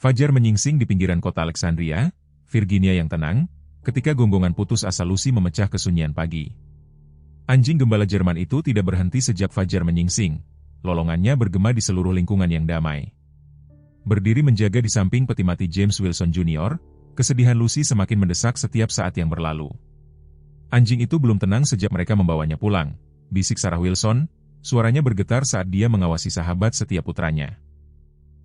Fajar menyingsing di pinggiran kota Alexandria, Virginia yang tenang, ketika gonggongan putus asa Lucy memecah kesunyian pagi. Anjing gembala Jerman itu tidak berhenti sejak Fajar menyingsing, lolongannya bergema di seluruh lingkungan yang damai. Berdiri menjaga di samping peti mati James Wilson Jr., kesedihan Lucy semakin mendesak setiap saat yang berlalu. Anjing itu belum tenang sejak mereka membawanya pulang, bisik Sarah Wilson, suaranya bergetar saat dia mengawasi sahabat setia putranya.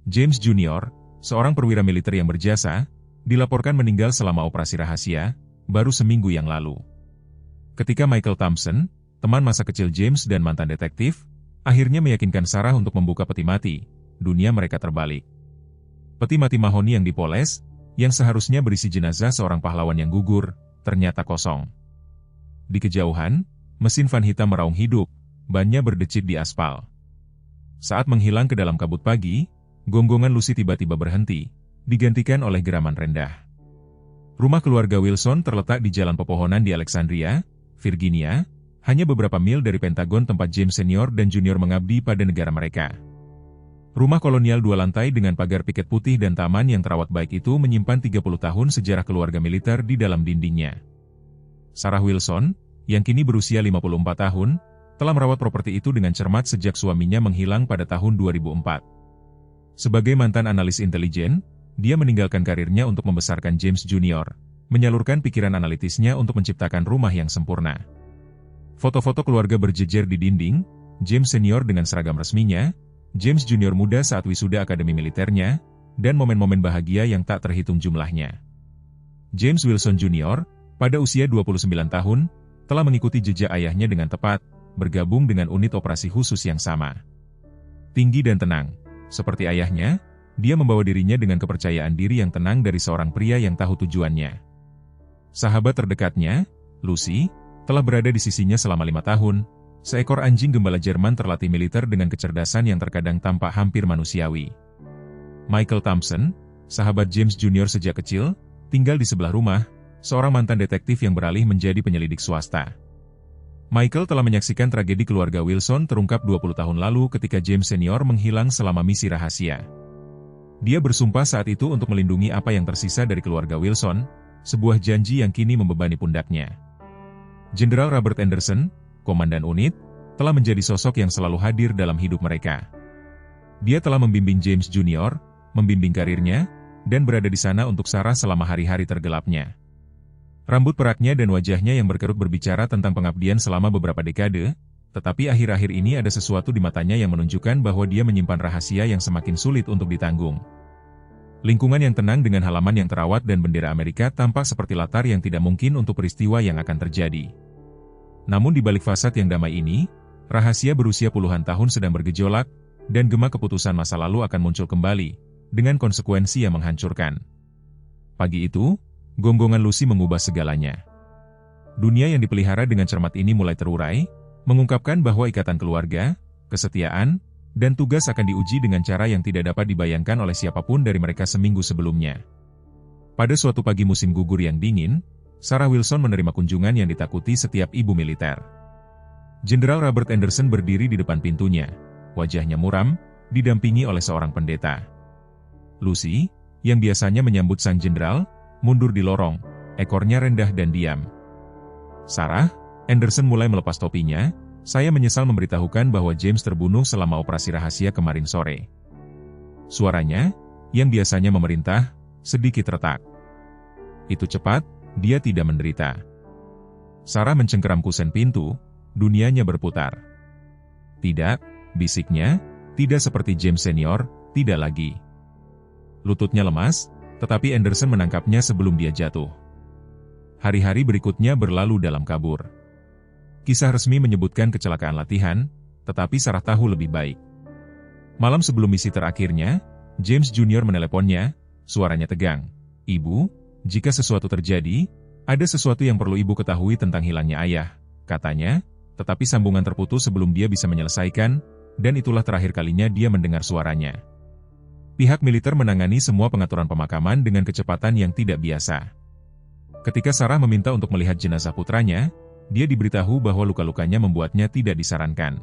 James Jr., seorang perwira militer yang berjasa, dilaporkan meninggal selama operasi rahasia, baru seminggu yang lalu. Ketika Michael Thompson, teman masa kecil James dan mantan detektif, akhirnya meyakinkan Sarah untuk membuka peti mati, dunia mereka terbalik. Peti mati mahoni yang dipoles, yang seharusnya berisi jenazah seorang pahlawan yang gugur, ternyata kosong. Di kejauhan, mesin van hitam meraung hidup, bannya berdecit di aspal. Saat menghilang ke dalam kabut pagi, gonggongan Lucy tiba-tiba berhenti, digantikan oleh geraman rendah. Rumah keluarga Wilson terletak di jalan pepohonan di Alexandria, Virginia, hanya beberapa mil dari Pentagon tempat James Senior dan Junior mengabdi pada negara mereka. Rumah kolonial 2 lantai dengan pagar piket putih dan taman yang terawat baik itu menyimpan 30 tahun sejarah keluarga militer di dalam dindingnya. Sarah Wilson, yang kini berusia 54 tahun, telah merawat properti itu dengan cermat sejak suaminya menghilang pada tahun 2004. Sebagai mantan analis intelijen, dia meninggalkan karirnya untuk membesarkan James Jr., menyalurkan pikiran analitisnya untuk menciptakan rumah yang sempurna. Foto-foto keluarga berjejer di dinding, James Senior dengan seragam resminya, James Jr. muda saat wisuda akademi militernya, dan momen-momen bahagia yang tak terhitung jumlahnya. James Wilson Jr., pada usia 29 tahun, telah mengikuti jejak ayahnya dengan tepat, bergabung dengan unit operasi khusus yang sama. Tinggi dan tenang. Seperti ayahnya, dia membawa dirinya dengan kepercayaan diri yang tenang dari seorang pria yang tahu tujuannya. Sahabat terdekatnya, Lucy, telah berada di sisinya selama 5 tahun, seekor anjing gembala Jerman terlatih militer dengan kecerdasan yang terkadang tampak hampir manusiawi. Michael Thompson, sahabat James Jr. sejak kecil, tinggal di sebelah rumah, seorang mantan detektif yang beralih menjadi penyelidik swasta. Michael telah menyaksikan tragedi keluarga Wilson terungkap 20 tahun lalu ketika James Senior menghilang selama misi rahasia. Dia bersumpah saat itu untuk melindungi apa yang tersisa dari keluarga Wilson, sebuah janji yang kini membebani pundaknya. Jenderal Robert Anderson, komandan unit, telah menjadi sosok yang selalu hadir dalam hidup mereka. Dia telah membimbing James Jr., membimbing karirnya, dan berada di sana untuk Sarah selama hari-hari tergelapnya. Rambut peraknya dan wajahnya yang berkerut berbicara tentang pengabdian selama beberapa dekade, tetapi akhir-akhir ini ada sesuatu di matanya yang menunjukkan bahwa dia menyimpan rahasia yang semakin sulit untuk ditanggung. Lingkungan yang tenang dengan halaman yang terawat dan bendera Amerika tampak seperti latar yang tidak mungkin untuk peristiwa yang akan terjadi. Namun di balik fasad yang damai ini, rahasia berusia puluhan tahun sedang bergejolak, dan gema keputusan masa lalu akan muncul kembali, dengan konsekuensi yang menghancurkan. Pagi itu, gonggongan Lucy mengubah segalanya. Dunia yang dipelihara dengan cermat ini mulai terurai, mengungkapkan bahwa ikatan keluarga, kesetiaan, dan tugas akan diuji dengan cara yang tidak dapat dibayangkan oleh siapapun dari mereka seminggu sebelumnya. Pada suatu pagi musim gugur yang dingin, Sarah Wilson menerima kunjungan yang ditakuti setiap ibu militer. Jenderal Robert Anderson berdiri di depan pintunya, wajahnya muram, didampingi oleh seorang pendeta. Lucy, yang biasanya menyambut sang jenderal, mundur di lorong, ekornya rendah dan diam. Sarah, Anderson mulai melepas topinya, saya menyesal memberitahukan bahwa James terbunuh selama operasi rahasia kemarin sore. Suaranya, yang biasanya memerintah, sedikit retak. Itu cepat, dia tidak menderita. Sarah mencengkeram kusen pintu, dunianya berputar. Tidak, bisiknya, tidak seperti James Senior, tidak lagi. Lututnya lemas, tetapi Anderson menangkapnya sebelum dia jatuh. Hari-hari berikutnya berlalu dalam kabur. Kisah resmi menyebutkan kecelakaan latihan, tetapi Sarah tahu lebih baik. Malam sebelum misi terakhirnya, James Jr. meneleponnya, suaranya tegang. Ibu, jika sesuatu terjadi, ada sesuatu yang perlu ibu ketahui tentang hilangnya ayah, katanya, tetapi sambungan terputus sebelum dia bisa menyelesaikan, dan itulah terakhir kalinya dia mendengar suaranya. Pihak militer menangani semua pengaturan pemakaman dengan kecepatan yang tidak biasa. Ketika Sarah meminta untuk melihat jenazah putranya, dia diberitahu bahwa luka-lukanya membuatnya tidak disarankan.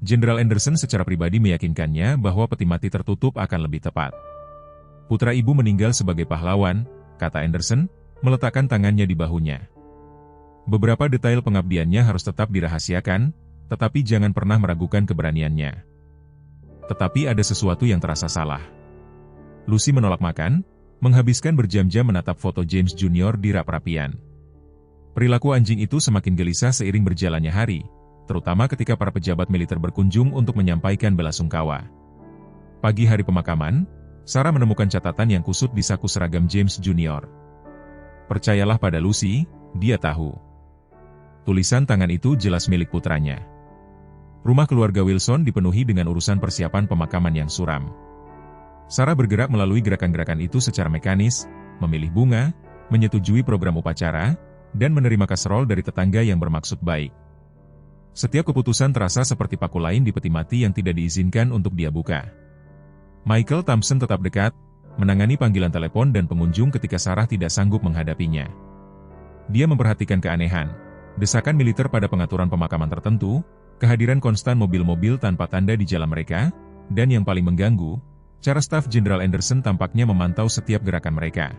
Jenderal Anderson secara pribadi meyakinkannya bahwa peti mati tertutup akan lebih tepat. Putra ibu meninggal sebagai pahlawan, kata Anderson, meletakkan tangannya di bahunya. Beberapa detail pengabdiannya harus tetap dirahasiakan, tetapi jangan pernah meragukan keberaniannya. Tetapi ada sesuatu yang terasa salah. Lucy menolak makan, menghabiskan berjam-jam menatap foto James Junior di rak perapian. Perilaku anjing itu semakin gelisah seiring berjalannya hari, terutama ketika para pejabat militer berkunjung untuk menyampaikan belasungkawa. Pagi hari pemakaman, Sarah menemukan catatan yang kusut di saku seragam James Junior. Percayalah pada Lucy, dia tahu. Tulisan tangan itu jelas milik putranya. Rumah keluarga Wilson dipenuhi dengan urusan persiapan pemakaman yang suram. Sarah bergerak melalui gerakan-gerakan itu secara mekanis, memilih bunga, menyetujui program upacara, dan menerima kaserol dari tetangga yang bermaksud baik. Setiap keputusan terasa seperti paku lain di peti mati yang tidak diizinkan untuk dia buka. Michael Thompson tetap dekat, menangani panggilan telepon dan pengunjung ketika Sarah tidak sanggup menghadapinya. Dia memperhatikan keanehan, desakan militer pada pengaturan pemakaman tertentu, kehadiran konstan mobil-mobil tanpa tanda di jalan mereka, dan yang paling mengganggu, cara staf Jenderal Anderson tampaknya memantau setiap gerakan mereka.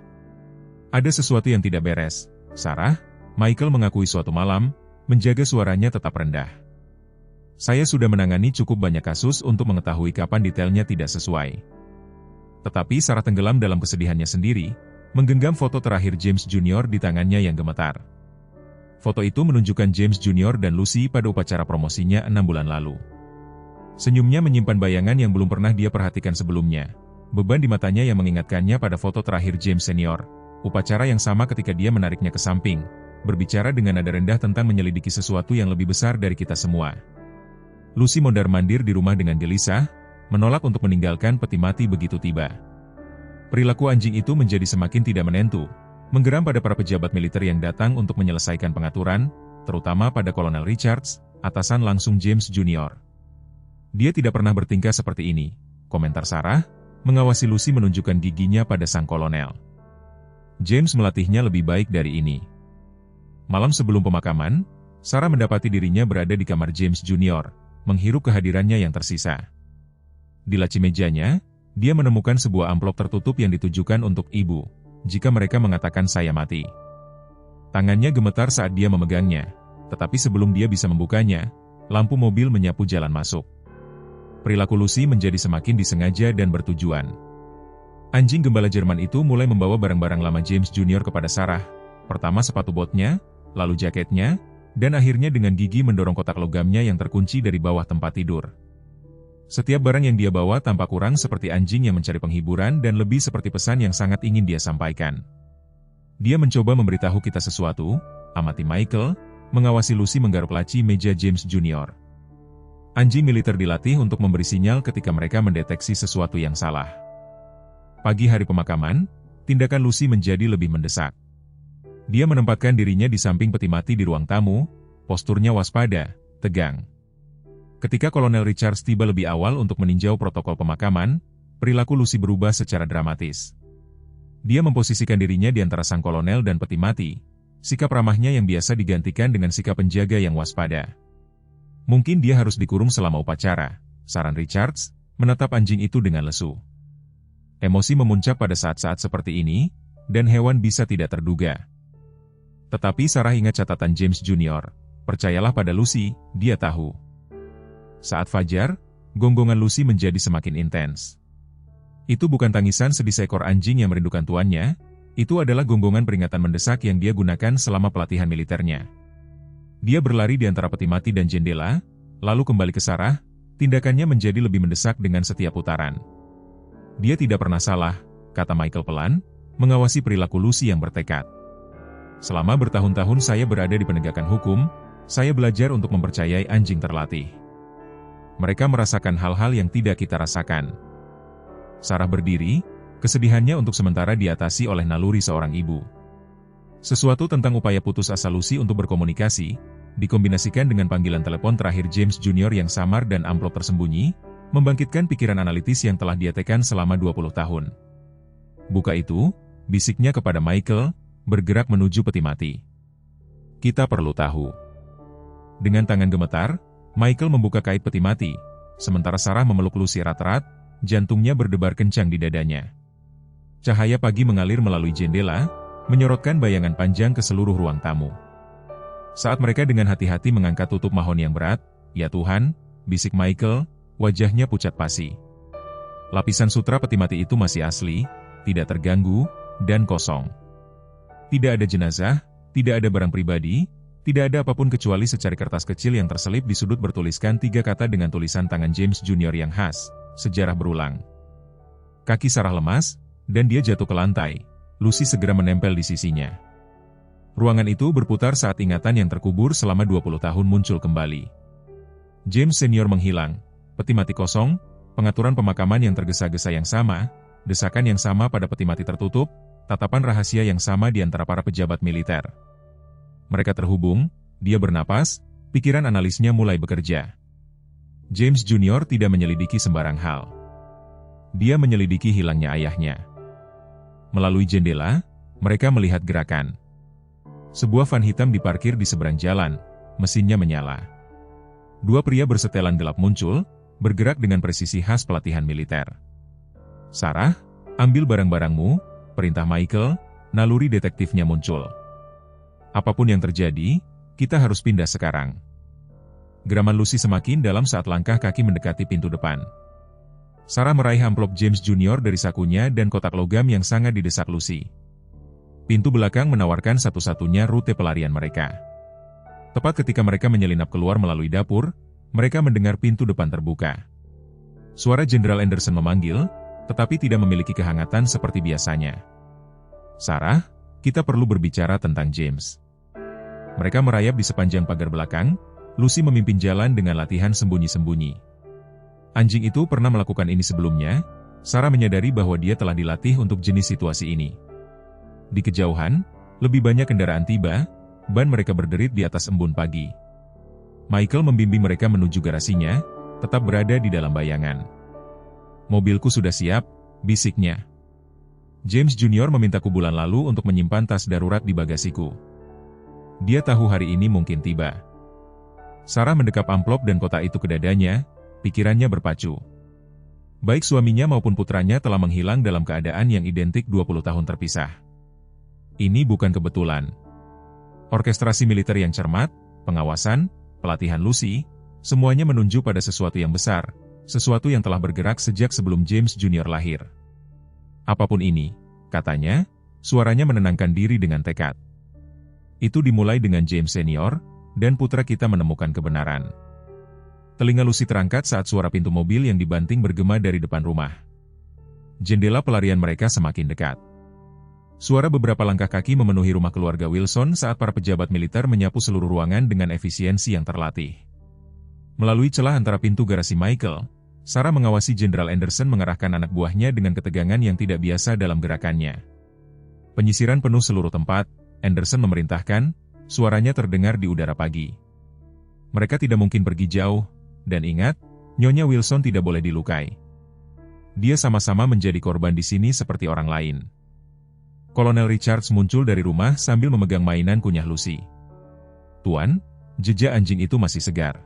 Ada sesuatu yang tidak beres, Sarah, Michael mengakui suatu malam, menjaga suaranya tetap rendah. Saya sudah menangani cukup banyak kasus untuk mengetahui kapan detailnya tidak sesuai. Tetapi Sarah tenggelam dalam kesedihannya sendiri, menggenggam foto terakhir James Junior di tangannya yang gemetar. Foto itu menunjukkan James Junior dan Lucy pada upacara promosinya 6 bulan lalu. Senyumnya menyimpan bayangan yang belum pernah dia perhatikan sebelumnya. Beban di matanya yang mengingatkannya pada foto terakhir James Senior, upacara yang sama ketika dia menariknya ke samping, berbicara dengan nada rendah tentang menyelidiki sesuatu yang lebih besar dari kita semua. Lucy mondar-mandir di rumah dengan gelisah, menolak untuk meninggalkan peti mati begitu tiba. Perilaku anjing itu menjadi semakin tidak menentu, menggeram pada para pejabat militer yang datang untuk menyelesaikan pengaturan, terutama pada Kolonel Richards, atasan langsung James Junior. Dia tidak pernah bertingkah seperti ini, komentar Sarah, mengawasi Lucy menunjukkan giginya pada sang kolonel. James melatihnya lebih baik dari ini. Malam sebelum pemakaman, Sarah mendapati dirinya berada di kamar James Junior, menghirup kehadirannya yang tersisa. Di laci mejanya, dia menemukan sebuah amplop tertutup yang ditujukan untuk ibu, jika mereka mengatakan saya mati. Tangannya gemetar saat dia memegangnya, tetapi sebelum dia bisa membukanya, lampu mobil menyapu jalan masuk. Perilaku Lucy menjadi semakin disengaja dan bertujuan. Anjing gembala Jerman itu mulai membawa barang-barang lama James Junior kepada Sarah, pertama sepatu botnya, lalu jaketnya, dan akhirnya dengan gigi mendorong kotak logamnya yang terkunci dari bawah tempat tidur. Setiap barang yang dia bawa tampak kurang seperti anjing yang mencari penghiburan dan lebih seperti pesan yang sangat ingin dia sampaikan. Dia mencoba memberitahu kita sesuatu, amati Michael, mengawasi Lucy menggaruk laci meja James Junior. Anjing militer dilatih untuk memberi sinyal ketika mereka mendeteksi sesuatu yang salah. Pagi hari pemakaman, tindakan Lucy menjadi lebih mendesak. Dia menempatkan dirinya di samping peti mati di ruang tamu, posturnya waspada, tegang. Ketika Kolonel Richards tiba lebih awal untuk meninjau protokol pemakaman, perilaku Lucy berubah secara dramatis. Dia memposisikan dirinya di antara sang kolonel dan peti mati, sikap ramahnya yang biasa digantikan dengan sikap penjaga yang waspada. Mungkin dia harus dikurung selama upacara, saran Richards, menatap anjing itu dengan lesu. Emosi memuncak pada saat-saat seperti ini, dan hewan bisa tidak terduga. Tetapi Sarah ingat catatan James Junior, percayalah pada Lucy, dia tahu. Saat fajar, gonggongan Lucy menjadi semakin intens. Itu bukan tangisan sedih seekor anjing yang merindukan tuannya, itu adalah gonggongan peringatan mendesak yang dia gunakan selama pelatihan militernya. Dia berlari di antara peti mati dan jendela, lalu kembali ke Sarah, tindakannya menjadi lebih mendesak dengan setiap putaran. Dia tidak pernah salah, kata Michael pelan, mengawasi perilaku Lucy yang bertekad. Selama bertahun-tahun saya berada di penegakan hukum, saya belajar untuk mempercayai anjing terlatih. Mereka merasakan hal-hal yang tidak kita rasakan. Sarah berdiri, kesedihannya untuk sementara diatasi oleh naluri seorang ibu. Sesuatu tentang upaya putus asa Lucy untuk berkomunikasi, dikombinasikan dengan panggilan telepon terakhir James Junior yang samar dan amplop tersembunyi, membangkitkan pikiran analitis yang telah dia tekan selama 20 tahun. Buka itu, bisiknya kepada Michael, bergerak menuju peti mati. Kita perlu tahu. Dengan tangan gemetar, Michael membuka kait peti mati, sementara Sarah memeluk Lucy erat-erat, jantungnya berdebar kencang di dadanya. Cahaya pagi mengalir melalui jendela, menyorotkan bayangan panjang ke seluruh ruang tamu. Saat mereka dengan hati-hati mengangkat tutup mahoni yang berat, "Ya Tuhan," bisik Michael, wajahnya pucat pasi. Lapisan sutra peti mati itu masih asli, tidak terganggu, dan kosong. Tidak ada jenazah, tidak ada barang pribadi, tidak ada apapun kecuali secari kertas kecil yang terselip di sudut bertuliskan 3 kata dengan tulisan tangan James Junior yang khas, "Sejarah berulang." Kaki Sarah lemas, dan dia jatuh ke lantai. Lucy segera menempel di sisinya. Ruangan itu berputar saat ingatan yang terkubur selama 20 tahun muncul kembali. James Senior menghilang, peti mati kosong, pengaturan pemakaman yang tergesa-gesa yang sama, desakan yang sama pada peti mati tertutup, tatapan rahasia yang sama di antara para pejabat militer. Mereka terhubung, dia bernapas, pikiran analisnya mulai bekerja. James Junior tidak menyelidiki sembarang hal. Dia menyelidiki hilangnya ayahnya. Melalui jendela, mereka melihat gerakan. Sebuah van hitam diparkir di seberang jalan, mesinnya menyala. 2 pria bersetelan gelap muncul, bergerak dengan presisi khas pelatihan militer. "Sarah, ambil barang-barangmu," perintah Michael, naluri detektifnya muncul. "Apapun yang terjadi, kita harus pindah sekarang." Geraman Lucy semakin dalam saat langkah kaki mendekati pintu depan. Sarah meraih amplop James Junior dari sakunya dan kotak logam yang sangat didesak Lucy. Pintu belakang menawarkan satu-satunya rute pelarian mereka. Tepat ketika mereka menyelinap keluar melalui dapur, mereka mendengar pintu depan terbuka. Suara Jenderal Anderson memanggil, tetapi tidak memiliki kehangatan seperti biasanya. "Sarah, kita perlu berbicara tentang James." Mereka merayap di sepanjang pagar belakang. Lucy memimpin jalan dengan latihan sembunyi-sembunyi. Anjing itu pernah melakukan ini sebelumnya. Sarah menyadari bahwa dia telah dilatih untuk jenis situasi ini. Di kejauhan, lebih banyak kendaraan tiba, ban mereka berderit di atas embun pagi. Michael membimbing mereka menuju garasinya, tetap berada di dalam bayangan. "Mobilku sudah siap," bisiknya. "James Junior memintaku bulan lalu untuk menyimpan tas darurat di bagasiku. Dia tahu hari ini mungkin tiba." Sarah mendekap amplop dan kotak itu ke dadanya, pikirannya berpacu. Baik suaminya maupun putranya telah menghilang dalam keadaan yang identik 20 tahun terpisah. Ini bukan kebetulan. Orkestrasi militer yang cermat, pengawasan, pelatihan Lucy, semuanya menunjuk pada sesuatu yang besar, sesuatu yang telah bergerak sejak sebelum James Junior lahir. "Apapun ini," katanya, suaranya menenangkan diri dengan tekad. "Itu dimulai dengan James Senior, dan putra kita menemukan kebenaran." Telinga Lucy terangkat saat suara pintu mobil yang dibanting bergema dari depan rumah. Jendela pelarian mereka semakin dekat. Suara beberapa langkah kaki memenuhi rumah keluarga Wilson saat para pejabat militer menyapu seluruh ruangan dengan efisiensi yang terlatih. Melalui celah antara pintu garasi Michael, Sarah mengawasi Jenderal Anderson mengarahkan anak buahnya dengan ketegangan yang tidak biasa dalam gerakannya. Penyisiran penuh seluruh tempat, Anderson memerintahkan, suaranya terdengar di udara pagi. "Mereka tidak mungkin pergi jauh. Dan ingat, Nyonya Wilson tidak boleh dilukai. Dia sama-sama menjadi korban di sini seperti orang lain." Kolonel Richards muncul dari rumah sambil memegang mainan kunyah Lucy. "Tuan, jejak anjing itu masih segar.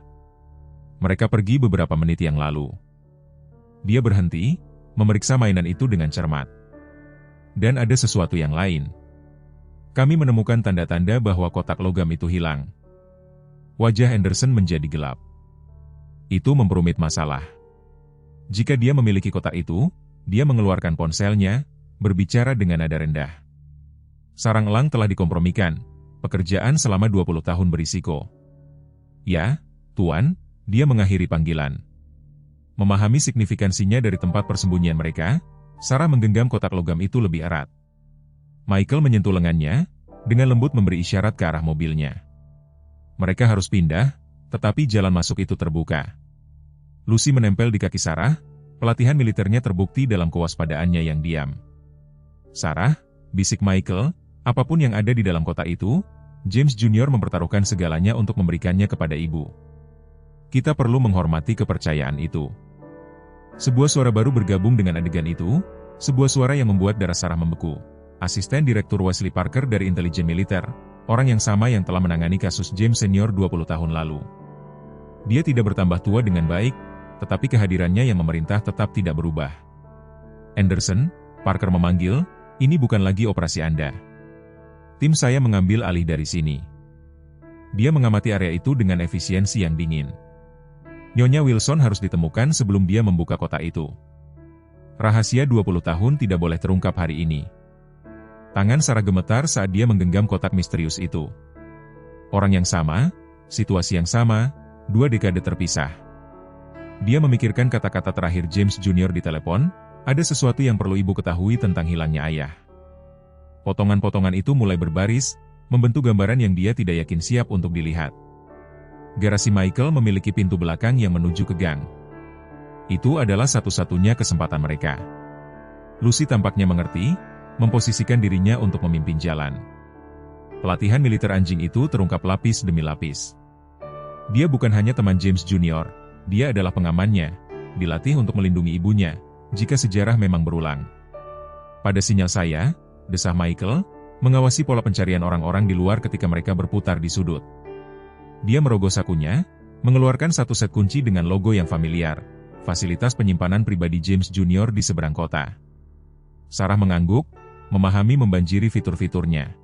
Mereka pergi beberapa menit yang lalu." Dia berhenti, memeriksa mainan itu dengan cermat. "Dan ada sesuatu yang lain. Kami menemukan tanda-tanda bahwa kotak logam itu hilang." Wajah Anderson menjadi gelap. "Itu memperumit masalah. Jika dia memiliki kotak itu, dia mengeluarkan ponselnya, berbicara dengan nada rendah. Sarang elang telah dikompromikan, pekerjaan selama 20 tahun berisiko." "Ya, Tuan," dia mengakhiri panggilan. Memahami signifikansinya dari tempat persembunyian mereka, Sarah menggenggam kotak logam itu lebih erat. Michael menyentuh lengannya, dengan lembut memberi isyarat ke arah mobilnya. Mereka harus pindah, tetapi jalan masuk itu terbuka. Lucy menempel di kaki Sarah, pelatihan militernya terbukti dalam kewaspadaannya yang diam. "Sarah," bisik Michael, "apapun yang ada di dalam kotak itu, James Junior mempertaruhkan segalanya untuk memberikannya kepada ibu. Kita perlu menghormati kepercayaan itu." Sebuah suara baru bergabung dengan adegan itu, sebuah suara yang membuat darah Sarah membeku. Asisten Direktur Wesley Parker dari intelijen militer, orang yang sama yang telah menangani kasus James Senior 20 tahun lalu. Dia tidak bertambah tua dengan baik, tetapi kehadirannya yang memerintah tetap tidak berubah. "Anderson, Parker memanggil, ini bukan lagi operasi Anda. Tim saya mengambil alih dari sini. Dia mengamati area itu dengan efisiensi yang dingin. Nyonya Wilson harus ditemukan sebelum dia membuka kotak itu. Rahasia 20 tahun tidak boleh terungkap hari ini. Tangan Sarah gemetar saat dia menggenggam kotak misterius itu. Orang yang sama, situasi yang sama, 2 dekade terpisah. Dia memikirkan kata-kata terakhir James Jr. di telepon, ada sesuatu yang perlu ibu ketahui tentang hilangnya ayah. Potongan-potongan itu mulai berbaris, membentuk gambaran yang dia tidak yakin siap untuk dilihat. Garasi Michael memiliki pintu belakang yang menuju ke gang. Itu adalah satu-satunya kesempatan mereka. Lucy tampaknya mengerti, memposisikan dirinya untuk memimpin jalan. Pelatihan militer anjing itu terungkap lapis demi lapis. Dia bukan hanya teman James Jr., dia adalah pengamannya, dilatih untuk melindungi ibunya, jika sejarah memang berulang. Pada sinyal saya, desah Michael, mengawasi pola pencarian orang-orang di luar ketika mereka berputar di sudut. Dia merogoh sakunya, mengeluarkan satu set kunci dengan logo yang familiar, fasilitas penyimpanan pribadi James Jr. di seberang kota. Sarah mengangguk, memahami membanjiri fitur-fiturnya.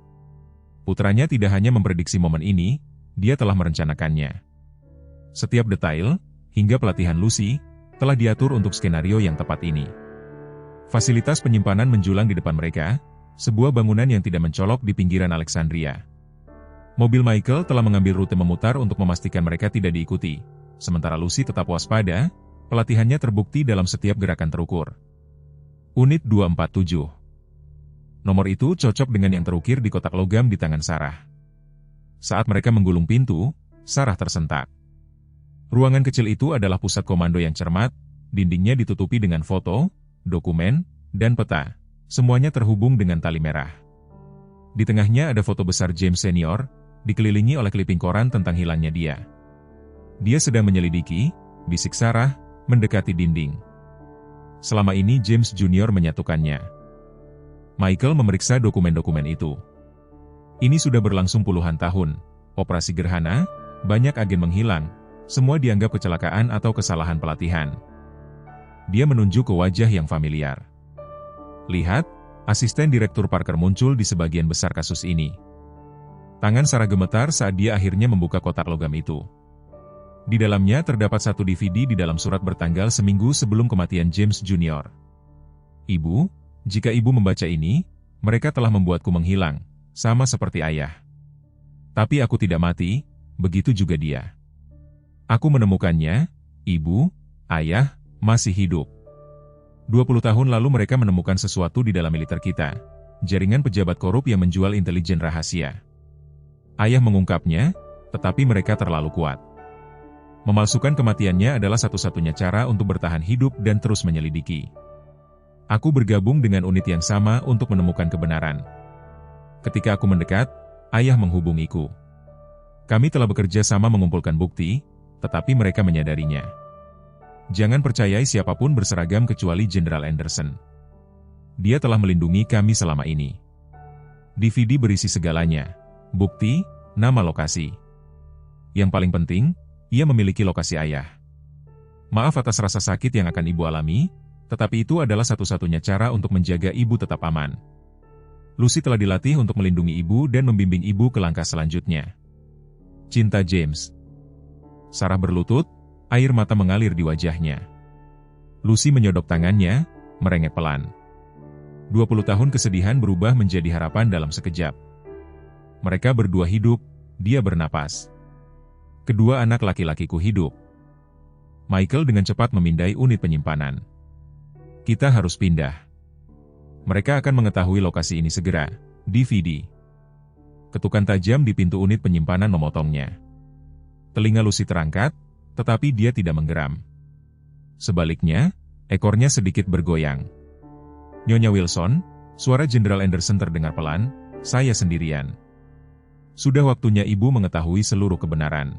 Putranya tidak hanya memprediksi momen ini, dia telah merencanakannya. Setiap detail, hingga pelatihan Lucy, telah diatur untuk skenario yang tepat ini. Fasilitas penyimpanan menjulang di depan mereka, sebuah bangunan yang tidak mencolok di pinggiran Alexandria. Mobil Michael telah mengambil rute memutar untuk memastikan mereka tidak diikuti, sementara Lucy tetap waspada, pelatihannya terbukti dalam setiap gerakan terukur. Unit 247. Nomor itu cocok dengan yang terukir di kotak logam di tangan Sarah. Saat mereka menggulung pintu, Sarah tersentak. Ruangan kecil itu adalah pusat komando yang cermat, dindingnya ditutupi dengan foto, dokumen, dan peta. Semuanya terhubung dengan tali merah. Di tengahnya ada foto besar James Senior, dikelilingi oleh kliping koran tentang hilangnya dia. Dia sedang menyelidiki, bisik Sarah, mendekati dinding. Selama ini James Jr. menyatukannya. Michael memeriksa dokumen-dokumen itu. Ini sudah berlangsung puluhan tahun, operasi gerhana, banyak agen menghilang, semua dianggap kecelakaan atau kesalahan pelatihan. Dia menunjuk ke wajah yang familiar. Lihat, asisten Direktur Parker muncul di sebagian besar kasus ini. Tangan Sarah gemetar saat dia akhirnya membuka kotak logam itu. Di dalamnya terdapat satu DVD di dalam surat bertanggal seminggu sebelum kematian James Jr. Ibu, jika ibu membaca ini, mereka telah membuatku menghilang, sama seperti ayah. Tapi aku tidak mati, begitu juga dia. Aku menemukannya, ibu, ayah, masih hidup. 20 tahun lalu mereka menemukan sesuatu di dalam militer kita, jaringan pejabat korup yang menjual intelijen rahasia. Ayah mengungkapnya, tetapi mereka terlalu kuat. Memalsukan kematiannya adalah satu-satunya cara untuk bertahan hidup dan terus menyelidiki. Aku bergabung dengan unit yang sama untuk menemukan kebenaran. Ketika aku mendekat, ayah menghubungiku. Kami telah bekerja sama mengumpulkan bukti, tetapi mereka menyadarinya. Jangan percayai siapapun berseragam kecuali Jenderal Anderson. Dia telah melindungi kami selama ini. DVD berisi segalanya. Bukti, nama lokasi. Yang paling penting, ia memiliki lokasi ayah. Maaf atas rasa sakit yang akan ibu alami, tetapi itu adalah satu-satunya cara untuk menjaga ibu tetap aman. Lucy telah dilatih untuk melindungi ibu dan membimbing ibu ke langkah selanjutnya. Cinta James. Sarah berlutut, air mata mengalir di wajahnya. Lucy menyodok tangannya, merengek pelan. 20 tahun kesedihan berubah menjadi harapan dalam sekejap. Mereka berdua hidup, dia bernapas. Kedua anak laki-lakiku hidup. Michael dengan cepat memindai unit penyimpanan. Kita harus pindah. Mereka akan mengetahui lokasi ini segera. DVD. Ketukan tajam di pintu unit penyimpanan memotongnya. Telinga Lucy terangkat, tetapi dia tidak menggeram. Sebaliknya, ekornya sedikit bergoyang. Nyonya Wilson, suara Jenderal Anderson terdengar pelan, saya sendirian. Sudah waktunya ibu mengetahui seluruh kebenaran.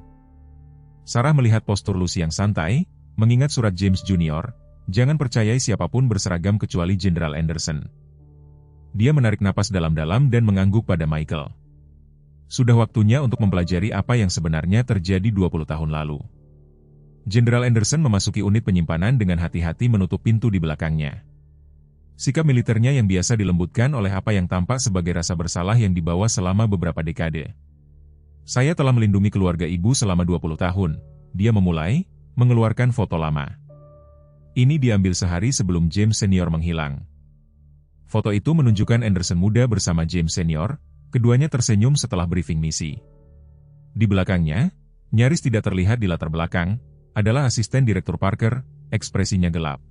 Sarah melihat postur Lucy yang santai, mengingat surat James Jr., jangan percayai siapapun berseragam kecuali Jenderal Anderson. Dia menarik napas dalam-dalam dan mengangguk pada Michael. Sudah waktunya untuk mempelajari apa yang sebenarnya terjadi 20 tahun lalu. Jenderal Anderson memasuki unit penyimpanan dengan hati-hati menutup pintu di belakangnya. Sikap militernya yang biasa dilembutkan oleh apa yang tampak sebagai rasa bersalah yang dibawa selama beberapa dekade. Saya telah melindungi keluarga ibu selama 20 tahun. Dia memulai, mengeluarkan foto lama. Ini diambil sehari sebelum James Senior menghilang. Foto itu menunjukkan Anderson muda bersama James Senior, keduanya tersenyum setelah briefing misi. Di belakangnya, nyaris tidak terlihat di latar belakang, adalah asisten Direktur Parker, ekspresinya gelap.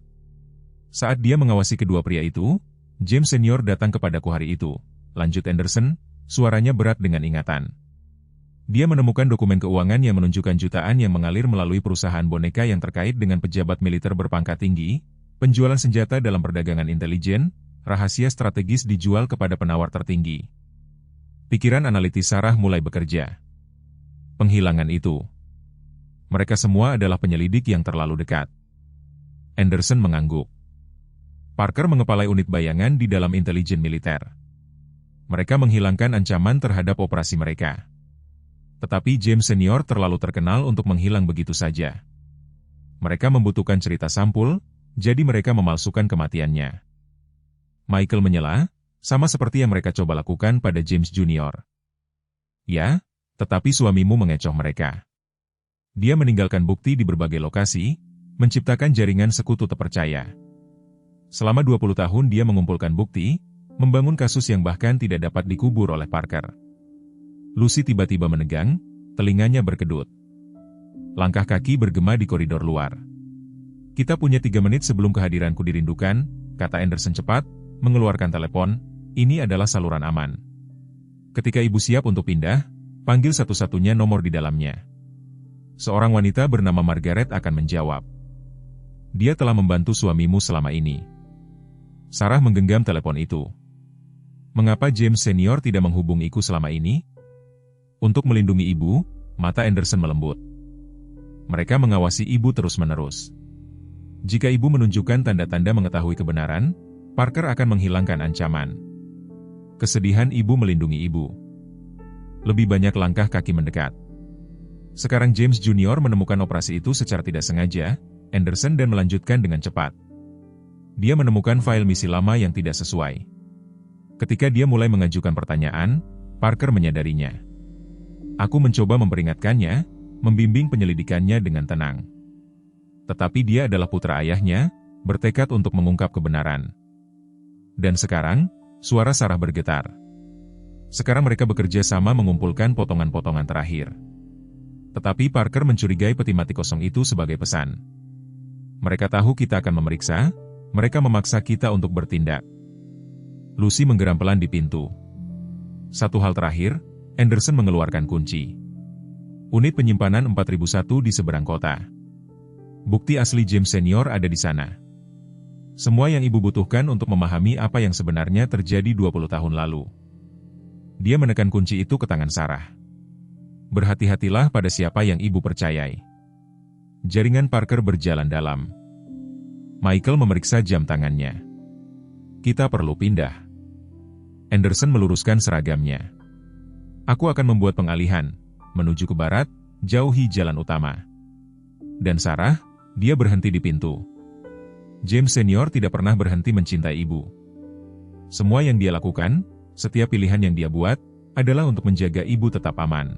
Saat dia mengawasi kedua pria itu, James Senior datang kepadaku hari itu, lanjut Anderson, suaranya berat dengan ingatan. Dia menemukan dokumen keuangan yang menunjukkan jutaan yang mengalir melalui perusahaan boneka yang terkait dengan pejabat militer berpangkat tinggi, penjualan senjata dalam perdagangan intelijen, rahasia strategis dijual kepada penawar tertinggi. Pikiran analitis Sarah mulai bekerja. Penghilangan itu. Mereka semua adalah penyelidik yang terlalu dekat. Anderson mengangguk. Parker mengepalai unit bayangan di dalam intelijen militer. Mereka menghilangkan ancaman terhadap operasi mereka. Tetapi James Senior terlalu terkenal untuk menghilang begitu saja. Mereka membutuhkan cerita sampul, jadi mereka memalsukan kematiannya. Michael menyela, sama seperti yang mereka coba lakukan pada James Jr. Ya, tetapi suamimu mengecoh mereka. Dia meninggalkan bukti di berbagai lokasi, menciptakan jaringan sekutu terpercaya. Selama 20 tahun dia mengumpulkan bukti, membangun kasus yang bahkan tidak dapat dikubur oleh Parker. Lucy tiba-tiba menegang, telinganya berkedut. Langkah kaki bergema di koridor luar. Kita punya 3 menit sebelum kehadiranku dirindukan, kata Anderson cepat, mengeluarkan telepon, ini adalah saluran aman. Ketika ibu siap untuk pindah, panggil satu-satunya nomor di dalamnya. Seorang wanita bernama Margaret akan menjawab. Dia telah membantu suamimu selama ini. Sarah menggenggam telepon itu. Mengapa James Senior tidak menghubungiku selama ini? Untuk melindungi ibu, mata Anderson melembut. Mereka mengawasi ibu terus-menerus. Jika ibu menunjukkan tanda-tanda mengetahui kebenaran, Parker akan menghilangkan ancaman. Kesedihan ibu melindungi ibu. Lebih banyak langkah kaki mendekat. Sekarang James Jr. menemukan operasi itu secara tidak sengaja, Anderson dan melanjutkan dengan cepat. Dia menemukan file misi lama yang tidak sesuai. Ketika dia mulai mengajukan pertanyaan, Parker menyadarinya. Aku mencoba memperingatkannya, membimbing penyelidikannya dengan tenang. Tetapi dia adalah putra ayahnya, bertekad untuk mengungkap kebenaran. Dan sekarang, suara Sarah bergetar. Sekarang mereka bekerja sama mengumpulkan potongan-potongan terakhir. Tetapi Parker mencurigai peti mati kosong itu sebagai pesan. Mereka tahu kita akan memeriksa, mereka memaksa kita untuk bertindak. Lucy menggeram pelan di pintu. Satu hal terakhir, Anderson mengeluarkan kunci. Unit penyimpanan 4001 di seberang kota. Bukti asli James Senior ada di sana. Semua yang ibu butuhkan untuk memahami apa yang sebenarnya terjadi 20 tahun lalu. Dia menekan kunci itu ke tangan Sarah. Berhati-hatilah pada siapa yang ibu percayai. Jaringan Parker berjalan dalam. Michael memeriksa jam tangannya. Kita perlu pindah. Anderson meluruskan seragamnya. Aku akan membuat pengalihan, menuju ke barat, jauhi jalan utama. Dan Sarah, dia berhenti di pintu. James Senior tidak pernah berhenti mencintai ibu. Semua yang dia lakukan, setiap pilihan yang dia buat, adalah untuk menjaga ibu tetap aman.